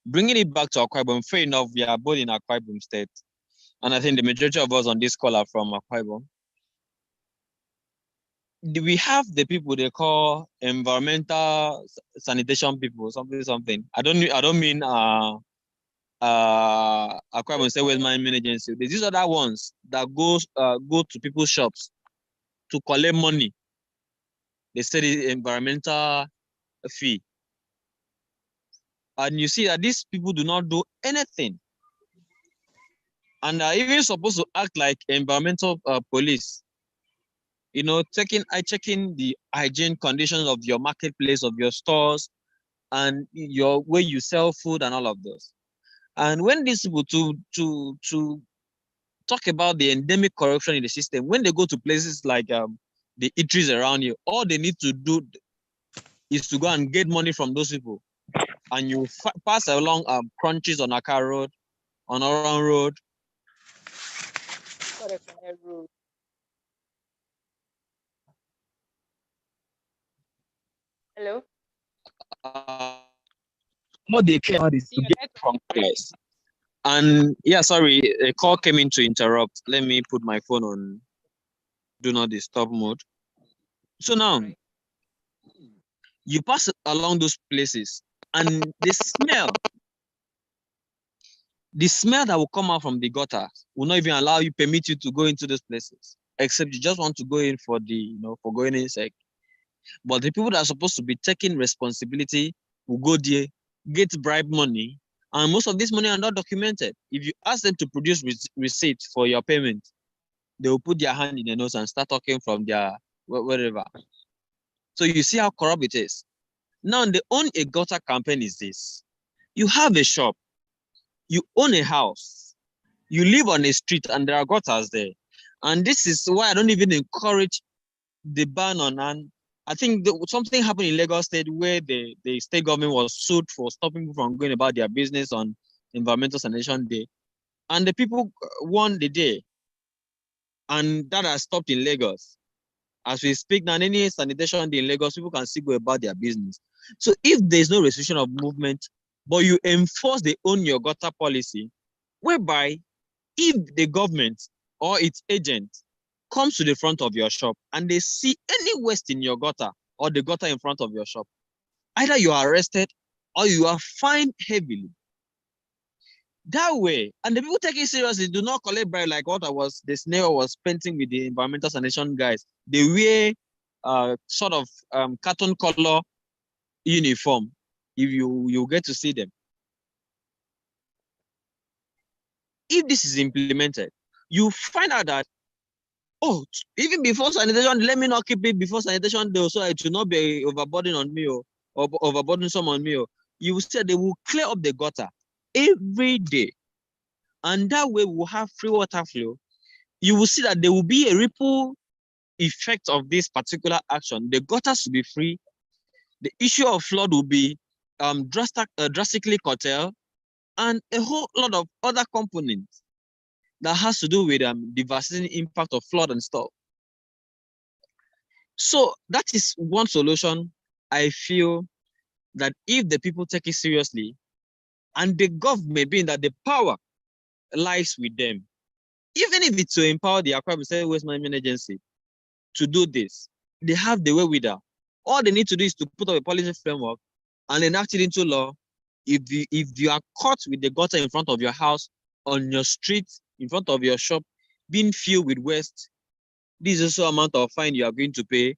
bringing it back to Akwa Ibom, fair enough, we are both in Akwa Ibom State. And I think the majority of us on this call are from Akwa Ibom. We have the people they call environmental sanitation people, something. I don't mean Akwa Ibom State Waste Management Agency. There's these other ones that go to people's shops to collect money. They say the environmental fee. And you see that these people do not do anything. And are even supposed to act like environmental police. Checking the hygiene conditions of your marketplace, of your stores, and your where you sell food and all of those. And when these people to talk about the endemic corruption in the system, when they go to places like the eateries around you, all they need to do is to go and get money from those people. And you pass along crunches on Aka Road, on Oran Road. Hello? What they care about is to get from guys. And yeah, sorry, a call came in to interrupt. Let me put my phone on do not disturb mode. So now, you pass along those places and the smell that will come out from the gutter will not even permit you to go into those places, except you just want to go in for for going inside. But the people that are supposed to be taking responsibility will go there, get bribe money, and most of this money are not documented. If you ask them to produce receipt for your payment, they will put their hand in their nose and start talking from their wherever. So you see how corrupt it is. Now, the own a gutter campaign is this. You have a shop, you own a house, you live on a street and there are gutters there. And this is why I don't even encourage the ban on I think something happened in Lagos State where the state government was sued for stopping people from going about their business on Environmental Sanitation Day. And the people won the day. And that has stopped in Lagos. As we speak now, any sanitation day in Lagos, people can still go about their business. So if there's no restriction of movement, but you enforce the own your gutter policy, whereby if the government or its agent comes to the front of your shop and they see any waste in your gutter or the gutter in front of your shop, either you are arrested or you are fined heavily. That way, and the people take it seriously, do not collect bribe like what the snail was painting with the environmental sanitation guys. They wear sort of carton color uniform. If you get to see them. If this is implemented, you find out that, oh, even before sanitation, let me not keep it before sanitation day, so it will not be overburden on me or overburdensome on me. You will say they will clear up the gutter every day. And that way we'll have free water flow. You will see that there will be a ripple effect of this particular action. The gutters will be free. The issue of flood will be drastically curtailed, and a whole lot of other components that has to do with devastating impact of flood and stuff. So that is one solution. I feel that if the people take it seriously, and the government, being that the power lies with them, even if it's to empower the Akwa Waste Management Agency to do this, they have the wherewithal. All they need to do is to put up a policy framework and enact it into law. If you are caught with the gutter in front of your house, on your street, in front of your shop, being filled with waste, this is also amount of fine you are going to pay,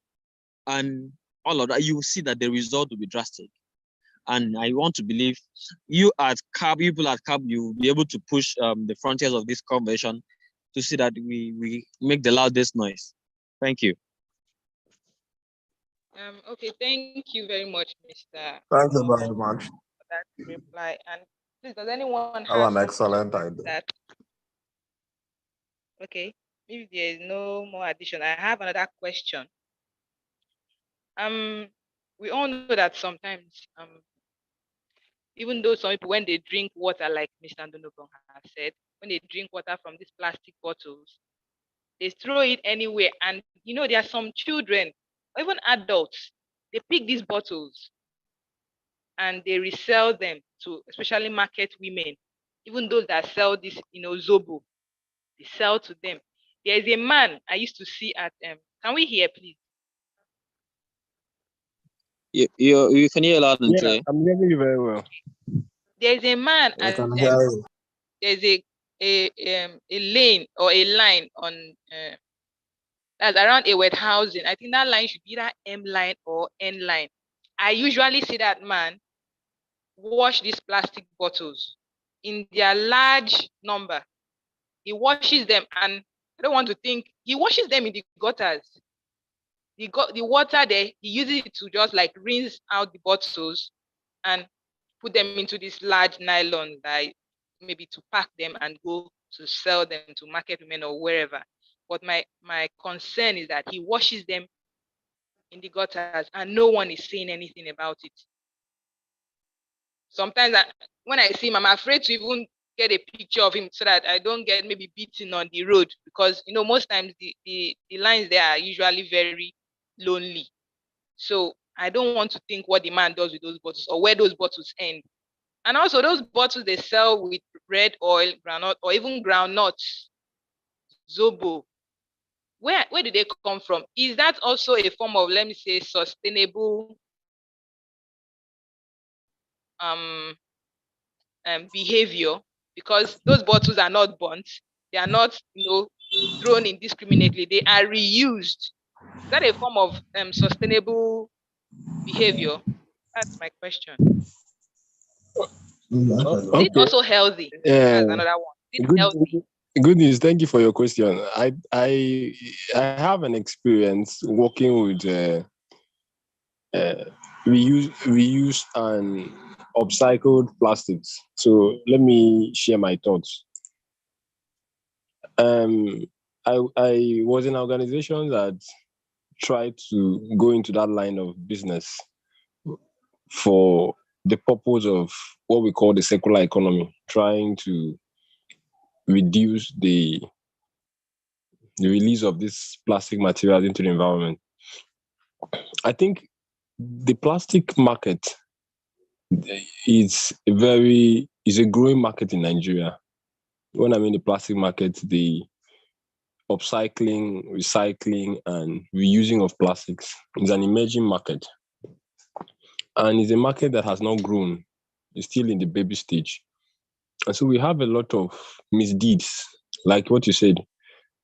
and all of that, you will see that the result will be drastic. And I want to believe you at CAAP, people at CAAP, you will be able to push the frontiers of this convention to see that we make the loudest noise. Thank you. Okay, thank you very much, Mr. Thank you very much. For that reply. And please, does anyone Have have an excellent idea. that? Okay, if there is no more addition, I have another question. We all know that sometimes, even though some people, when they drink water, like Mr. Ndonobong has said, when they drink water from these plastic bottles, they throw it anywhere. And there are some children, or even adults, they pick these bottles and they resell them to especially market women, even those that sell this, Zobo, they sell to them. There is a man I used to see at, can we hear, please? You can hear loud and clear. I'm hearing you very well. There's a man I at, can hear you. there's a lane or a line on that's around a wet housing. I think that line should be that M line or N line. I usually see that man wash these plastic bottles in their large number. He washes them, and I don't want to think, he washes them in the gutters. The water there, he uses it to just like rinse out the bottles and put them into this large nylon, like maybe to pack them and go to sell them to market women or wherever. But my concern is that he washes them in the gutters and no one is saying anything about it. Sometimes when I see him, I'm afraid to even get a picture of him so that I don't get maybe beaten on the road, because most times the lines there are usually very lonely. So I don't want to think what the man does with those bottles or where those bottles end. And also those bottles they sell with red oil, groundnut, or even groundnuts, Zobo. Where do they come from? Is that also a form of, let me say, sustainable behavior? Because those bottles are not burnt, they are not, thrown indiscriminately, they are reused. Is that a form of sustainable behavior? That's my question. Is it also healthy? That's another one. Is it healthy? Good news. Thank you for your question. I have an experience working with reused and upcycled plastics. So let me share my thoughts. I was in an organization that try to go into that line of business for the purpose of what we call the circular economy, trying to reduce the release of this plastic materials into the environment. I think the plastic market is a growing market in Nigeria. When I mean the plastic market, the upcycling, recycling, and reusing of plastics is an emerging market. And it's a market that has not grown. It's still in the baby stage. And so we have a lot of misdeeds, like what you said.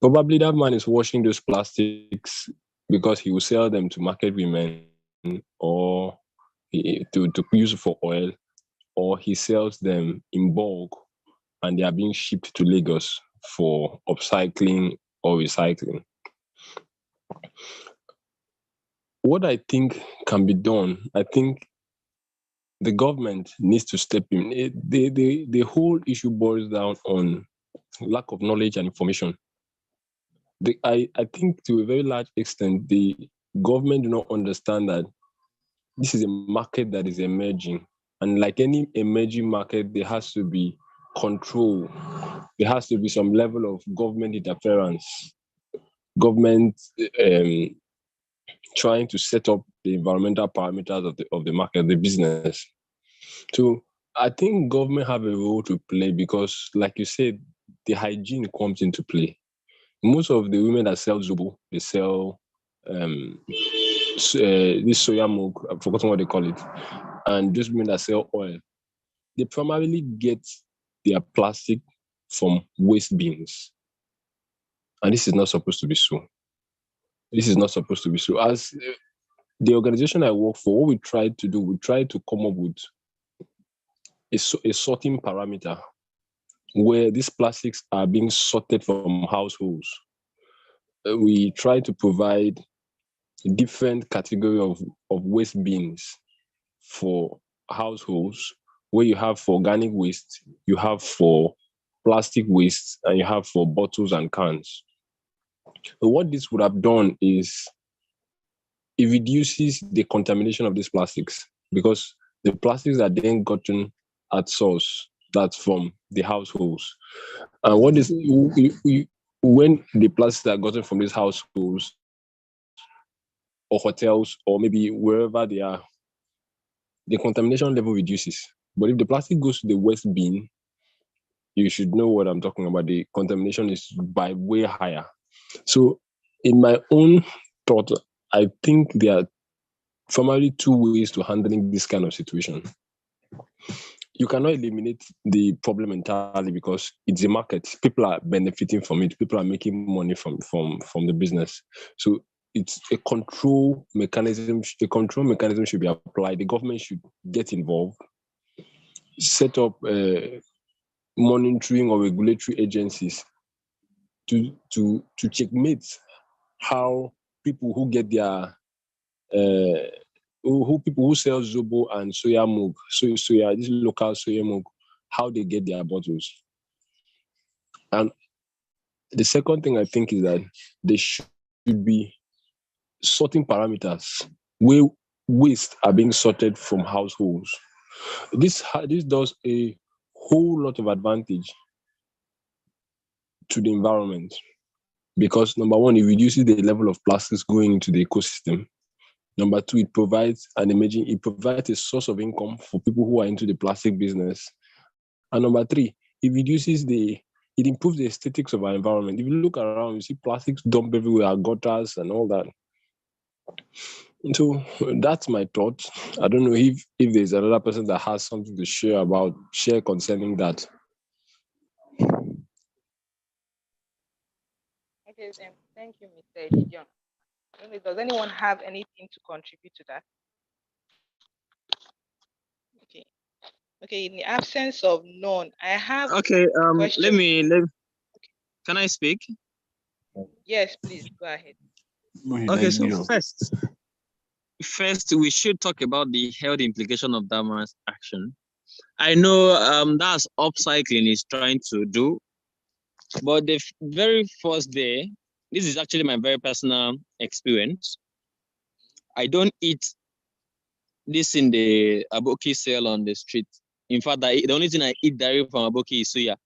Probably that man is washing those plastics because he will sell them to market women or to use for oil, or he sells them in bulk and they are being shipped to Lagos for upcycling or recycling. What I think can be done, I think the government needs to step in. The whole issue boils down on lack of knowledge and information. I think to a very large extent, the government do not understand that this is a market that is emerging. And like any emerging market, there has to be control. There has to be some level of government interference. Government trying to set up the environmental parameters of the market, the business. So I think government have a role to play because, like you said, the hygiene comes into play. Most of the women that sell Zobo, they sell this soya milk, I've forgotten what they call it, and those women that sell oil, they primarily get their plastic from waste bins. And this is not supposed to be so. This is not supposed to be so. As the organization I work for, what we tried to do, we tried to come up with a sorting parameter where these plastics are being sorted from households. We try to provide a different category of waste bins for households, where you have for organic waste, you have for plastic waste, and you have for bottles and cans. But what this would have done is it reduces the contamination of these plastics because the plastics are then gotten at source, that's from the households. And what is when the plastics are gotten from these households or hotels or maybe wherever they are, the contamination level reduces. But if the plastic goes to the waste bin, you should know what I'm talking about. The contamination is by way higher. So in my own thought, I think there are primarily two ways to handling this kind of situation. You cannot eliminate the problem entirely because it's a market. People are benefiting from it. People are making money from the business. So it's a control mechanism. A control mechanism should be applied. The government should get involved, set up monitoring or regulatory agencies to checkmate how people who get their people who sell Zobo and soya milk, soya, this local soya milk, how they get their bottles. And the second thing I think is that there should be sorting parameters where waste are being sorted from households. This does a whole lot of advantage to the environment because number one, it reduces the level of plastics going into the ecosystem. Number two, it provides a source of income for people who are into the plastic business. And number three, it improves the aesthetics of our environment. If you look around, you see plastics dumped everywhere, gutters and all that. And so that's my thought. I don't know if there's another person that has something to share concerning that. Okay, thank you, Mr. Gideon. Does anyone have anything to contribute to that? Okay. In the absence of none, I have. Okay. Question. Can I speak? Yes, please go ahead. Okay. So first, we should talk about the health implication of that man's action. I know that's upcycling is trying to do, but the very first day, this is actually my very personal experience. I don't eat this in the aboki sale on the street. In fact, the only thing I eat directly from aboki is suya,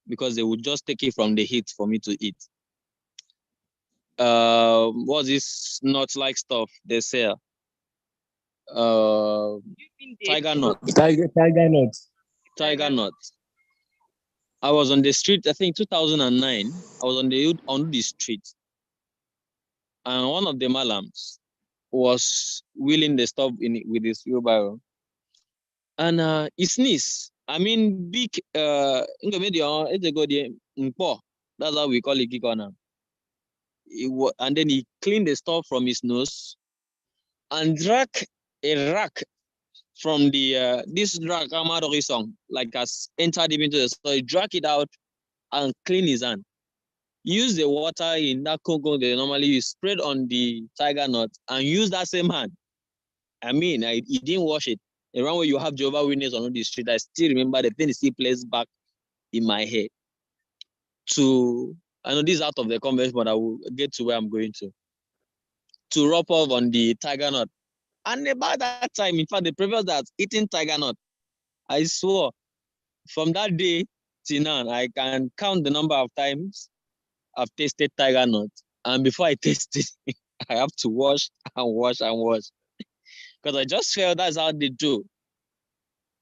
because they would just take it from the heat for me to eat. What's this nut-like stuff they sell? Tiger nut. Tiger nut. Tiger nut. I was on the street, I think 2009. I was on the street, and one of the malams was wheeling the stuff with his wheelbarrow, and he sneezed. I mean, big. That's how we call it kikona. And then he cleaned the stuff from his nose and drank a rack from the this rack Amadori song, like has entered him into the store. He drank it out and cleaned his hand. Use the water in that cocoa they normally use, spread on the tiger nut, and use that same hand. I mean, he didn't wash it. Around where you have Jehovah Witness on the street, I still remember the thing still plays back in my head. I know this is out of the conversation, but I will get to where I'm going to rub off on the tiger nut. And about that time, in fact, the previous that eating tiger nut, I swore from that day till now, I can count the number of times I've tasted tiger nut. And before I taste it, I have to wash and wash and wash. Because I just felt that's how they do.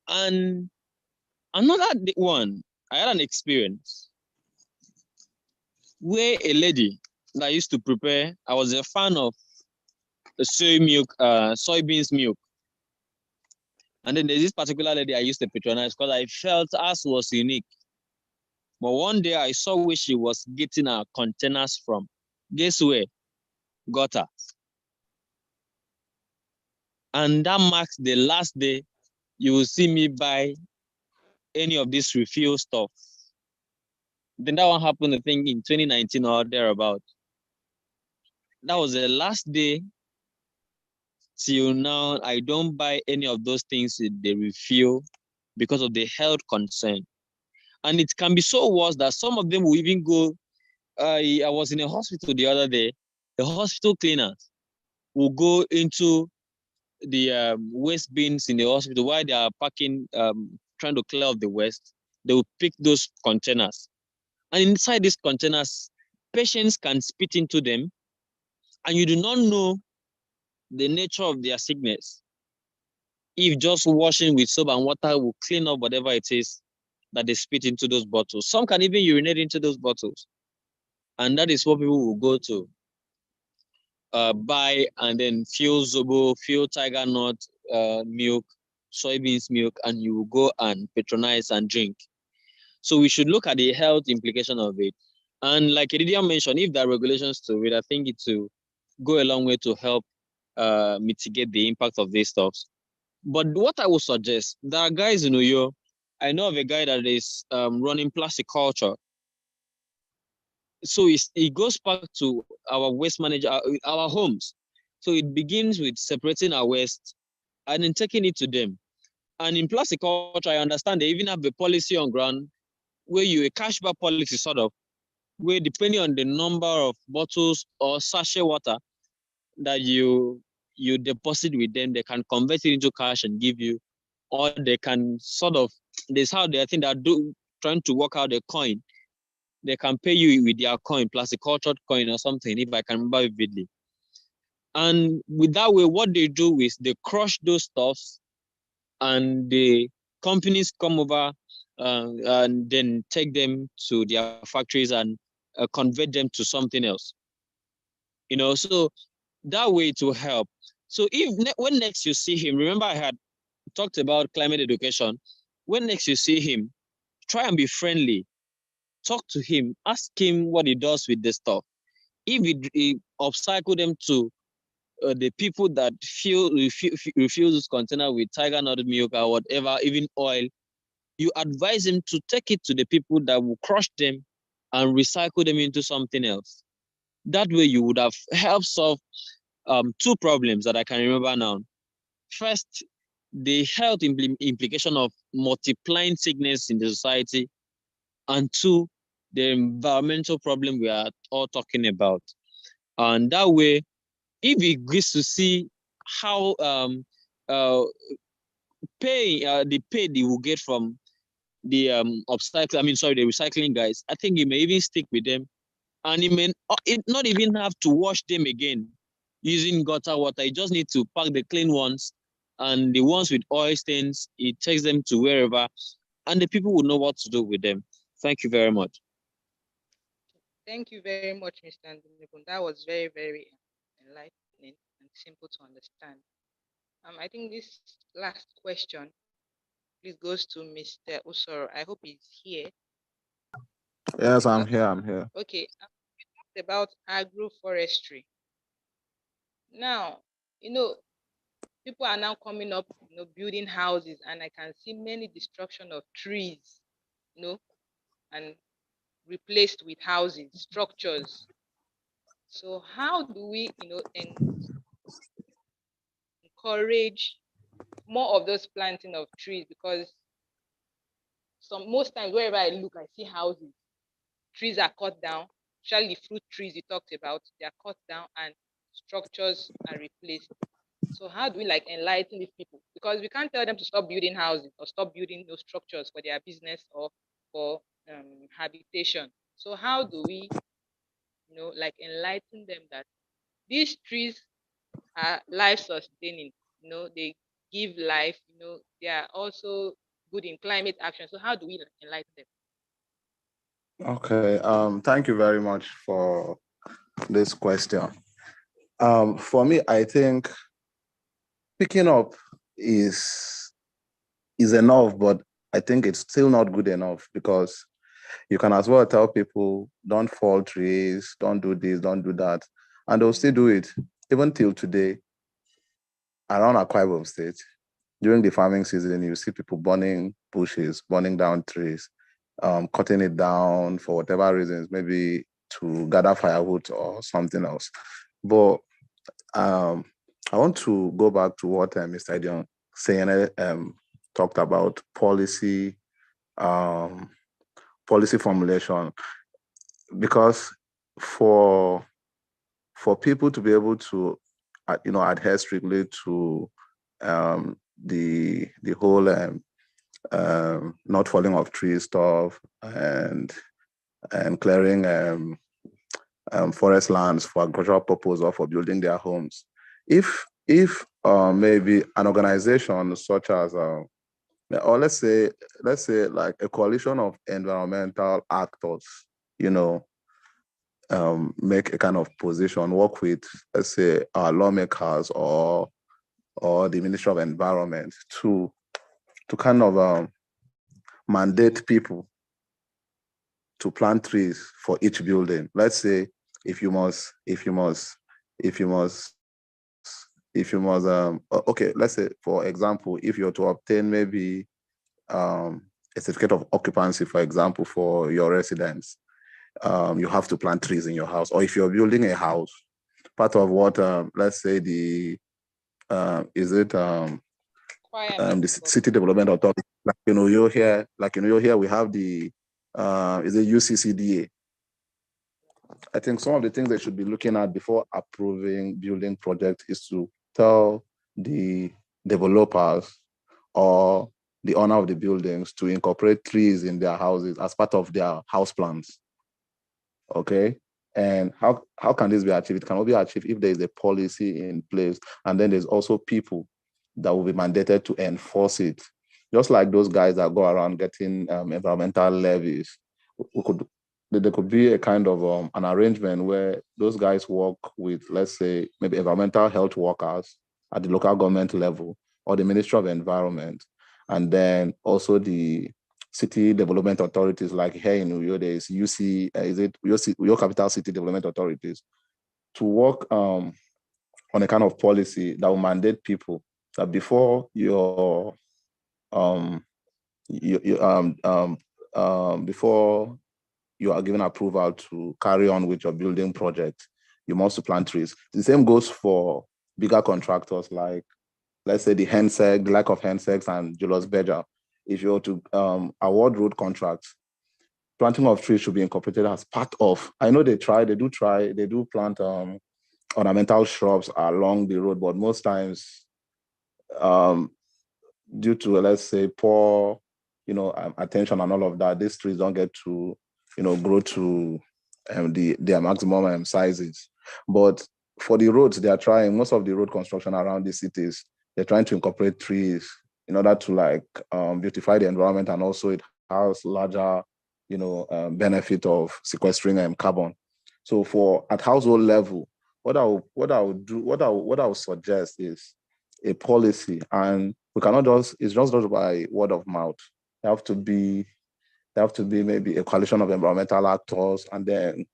And another one, I had an experience where a lady that used to prepare, I was a fan of the soybeans milk. And then there's this particular lady I used to patronize because I felt ours was unique. But one day I saw where she was getting her containers from. Guess where? Gutter. And that marks the last day you will see me buy any of this refill stuff. Then that one happened, I think, in 2019 or thereabout. That was the last day. Till now, I don't buy any of those things they refill because of the health concern. And it can be so worse that some of them will even go. I was in a hospital the other day. The hospital cleaners will go into the waste bins in the hospital while they are packing, trying to clear off the waste. They will pick those containers. And inside these containers, patients can spit into them, and you do not know the nature of their sickness. If just washing with soap and water will clean up whatever it is that they spit into those bottles. Some can even urinate into those bottles. And that is what people will go to buy and then fill zobo, fill tiger nut milk, soybeans milk, and you will go and patronize and drink. So we should look at the health implication of it. And like Edidia mentioned, if there are regulations to it, I think it will go a long way to help mitigate the impact of these stuffs. But what I would suggest, there are guys in Uyo. I know of a guy that is running plastic culture. So it goes back to our waste manager, our homes. So it begins with separating our waste and then taking it to them. And in plastic culture, I understand they even have a policy on ground where a cashback policy sort of, where depending on the number of bottles or sachet water that you deposit with them, they can convert it into cash and give you, or they can sort of, this how they, I think they're trying to work out a coin. They can pay you with their coin, plus a cultured coin or something, if I can remember vividly. And with that way, what they do is they crush those stuffs, and the companies come over and then take them to their factories and convert them to something else. So that way to help. So when next you see him, remember I had talked about climate education. When next you see him, try and be friendly. Talk to him, ask him what he does with the stuff. If he upcycle them to the people that refill this container with tiger nut milk or whatever, even oil, you advise him to take it to the people that will crush them and recycle them into something else. That way you would have helped solve two problems that I can remember now. First, the health implication of multiplying sickness in the society, and two, the environmental problem we are all talking about. And that way, if he gets to see how the pay they will get from the the recycling guys. I think it may even stick with them, and it not even have to wash them again using gutter water. You just need to pack the clean ones, and the ones with oil stains, it takes them to wherever, and the people will know what to do with them. Thank you very much. Thank you very much, Mr. Andunekun. That was very, very enlightening and simple to understand. I think this last question, please, goes to Mr. Usoro. I hope he's here. Yes, I'm here. I'm here. Okay, we talked about agroforestry. Now, people are now coming up, building houses, and I can see many destruction of trees, and replaced with houses, structures. So how do we, encourage more of those planting of trees? Because most times wherever I look, I see houses, trees are cut down, especially the fruit trees you talked about, they are cut down and structures are replaced. So how do we enlighten these people? Because we can't tell them to stop building houses or stop building those structures for their business or for habitation. So how do we, enlighten them that these trees are life sustaining, they give life, they are also good in climate action. So how do we enlighten them? Okay. Thank you very much for this question. For me, I think picking up is enough, but I think it's still not good enough, because you can as well tell people, don't fall trees, don't do this, don't do that, and they'll still do it. Even till today, around Akwa Ibom State, during the farming season, you see people burning bushes, burning down trees, cutting it down for whatever reasons, maybe to gather firewood or something else. But I want to go back to what Mr. Idion saying, talked about policy formulation, because for people to be able to adhere strictly to the whole not falling off trees stuff, and clearing forest lands for agricultural purpose or for building their homes. If maybe an organization such as or let's say like a coalition of environmental actors, make a kind of position, work with, let's say, our lawmakers or the Ministry of Environment to kind of mandate people to plant trees for each building. Let's say if you must, okay, let's say, for example, if you're to obtain maybe a certificate of occupancy, for example, for your residence, you have to plant trees in your house. Or if you're building a house, part of what, let's say the City Development Authority, you're here we have the is it UCCDA. I think some of the things they should be looking at before approving building projects is to tell the developers or the owner of the buildings to incorporate trees in their houses as part of their house plans. Okay. And how can this be achieved? It can only be achieved if there is a policy in place, and then there's also people that will be mandated to enforce it. Just like those guys that go around getting environmental levies, there could be a kind of an arrangement where those guys work with, let's say, maybe environmental health workers at the local government level or the Ministry of Environment, and then also the city development authorities, like here in Uyo, there is Uyo Capital City Development Authorities, to work on a kind of policy that will mandate people that before before you are given approval to carry on with your building project, you must plant trees. The same goes for bigger contractors, like, let's say, the lack of Hensex and Julius Berger. If you're to award road contracts, planting of trees should be incorporated as part of. I know they do plant ornamental shrubs along the road, but most times, due to, let's say, poor, attention and all of that, these trees don't get to, grow to their maximum sizes. But for the roads, they are trying, most of the road construction around the cities, they're trying to incorporate trees in order to beautify the environment, and also it has larger, benefit of sequestering carbon. So at household level, what I would suggest is a policy, and we cannot it's just by word of mouth. There have to be maybe a coalition of environmental actors, and then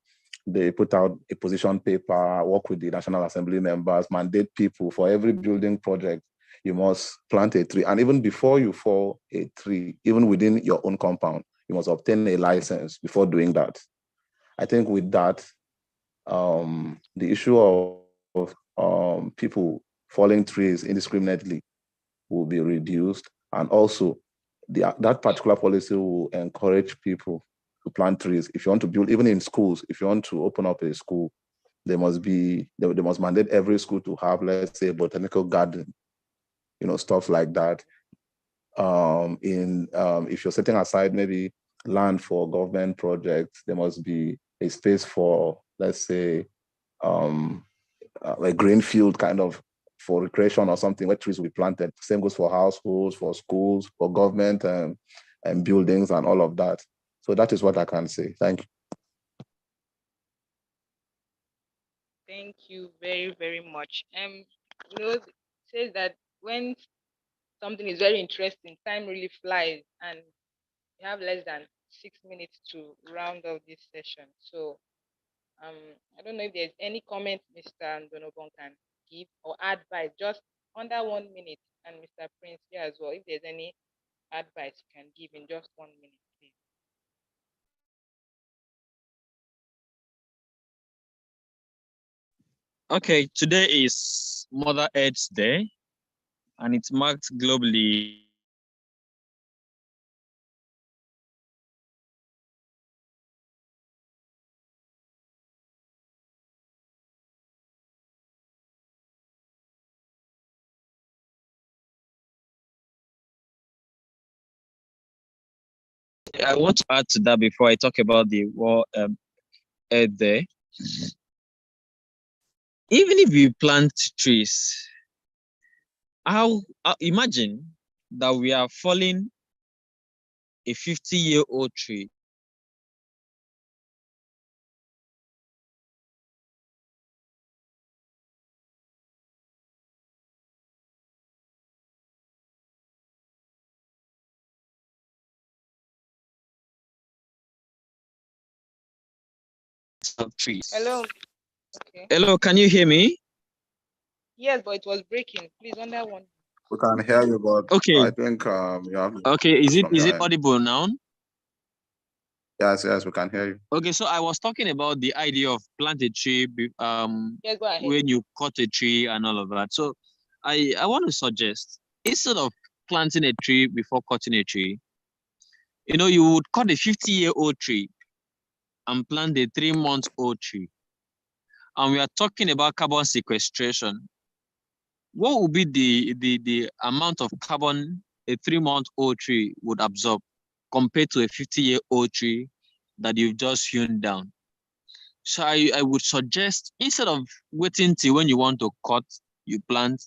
they put out a position paper, work with the National Assembly members, mandate people for every building project, you must plant a tree. And even before you fall a tree, even within your own compound, you must obtain a license before doing that. I think with that, the issue of people falling trees indiscriminately will be reduced, and also that particular policy will encourage people to plant trees. If you want to build, even in schools, if you want to open up a school, they must mandate every school to have, let's say, a botanical garden, stuff like that. If you're setting aside maybe land for government projects, there must be a space for, let's say, a green field kind of for recreation or something where trees will be planted. Same goes for households, for schools, for government and buildings and all of that. So that is what I can say. Thank you. Thank you very, very much. It says that when something is very interesting, time really flies, and we have less than 6 minutes to round off this session. So I don't know if there's any comment Mr. Ndonobon can give or advice, just under 1 minute, and Mr. Prince here as well. If there's any advice you can give in just 1 minute, please. Okay, today is Mother Earth Day, and it's marked globally I want to add to that before I talk about the World Earth Day. Even if we plant trees, imagine that we are falling a 50-year-old tree. Of trees. Hello. Okay. Hello, can you hear me? Yes, but it was breaking. Please, under 1. We can hear you, but okay. I think you have. Okay, is it audible now? Yes, we can hear you. Okay, so I was talking about the idea of plant a tree, yes, go ahead. when you cut a tree and all of that. So I want to suggest, instead of planting a tree before cutting a tree, you would cut a 50-year-old tree and plant a 3-month-old tree. And we are talking about carbon sequestration. What would be the amount of carbon a 3-month-old tree would absorb compared to a 50-year-old tree that you've just hewn down? So I would suggest, instead of waiting till when you want to cut, you plant,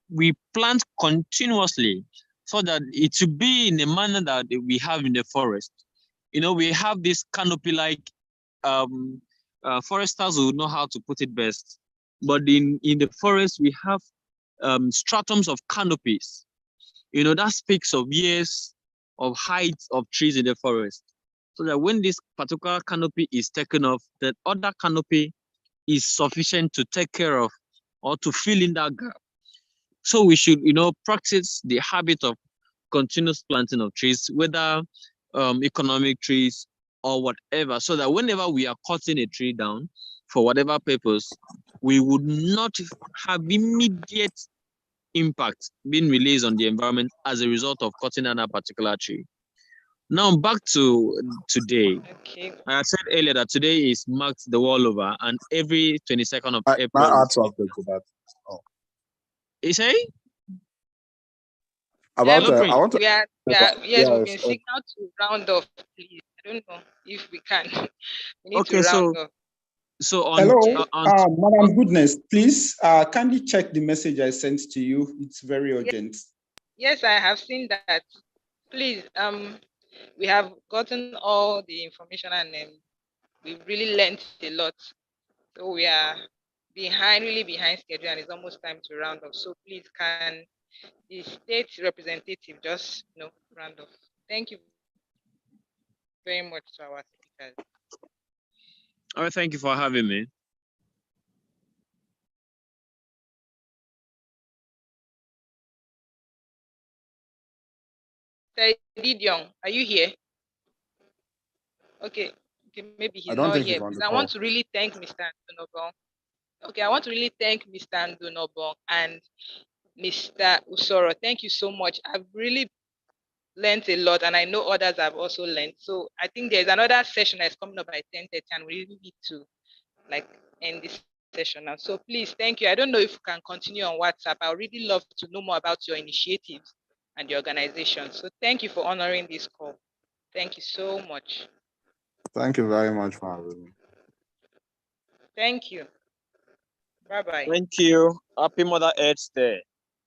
we plant continuously, so that it should be in a manner that we have in the forest. We have this canopy-like, foresters will know how to put it best. But in the forest, we have stratums of canopies. That speaks of years of height of trees in the forest. So that when this particular canopy is taken off, that other canopy is sufficient to take care of or to fill in that gap. So we should, practice the habit of continuous planting of trees, whether economic trees or whatever, so that whenever we are cutting a tree down for whatever purpose, we would not have immediate impact being released on the environment as a result of cutting down a particular tree. Now back to today. Okay. I said earlier that today is marked the world over, and every 22nd of My April. add something to that. You say? About No, I Prince. want to Yes, we've been Yes, signaled to round off, please. I don't know if we can. We need Okay, to round off. so Hello, on Madam Goodness, please kindly check the message I sent to you. It's very urgent. Yes, I have seen that. Please, we have gotten all the information and we've really learned a lot. So we are really behind schedule, and it's almost time to round off. So please, can the state representative just round off? Thank you very much to our speakers. all right, thank you for having me. Didion, are you here? Okay, maybe I he's don't not think he's here on because the I call. want to really thank Mr. Ndunobong. Okay, I want to really thank Mr. Ndunobong and Mr. Usoro. Thank you so much. I've really learned a lot, and I know others have also learned. So I think there's another session that's coming up by 10:30, and we really need to end this session now. So please, thank you. I don't know if you can continue on WhatsApp. I would really love to know more about your initiatives and your organization. So thank you for honoring this call. Thank you so much. Thank you very much for having me. Thank you. Bye-bye. Thank you. Happy Mother Earth Day.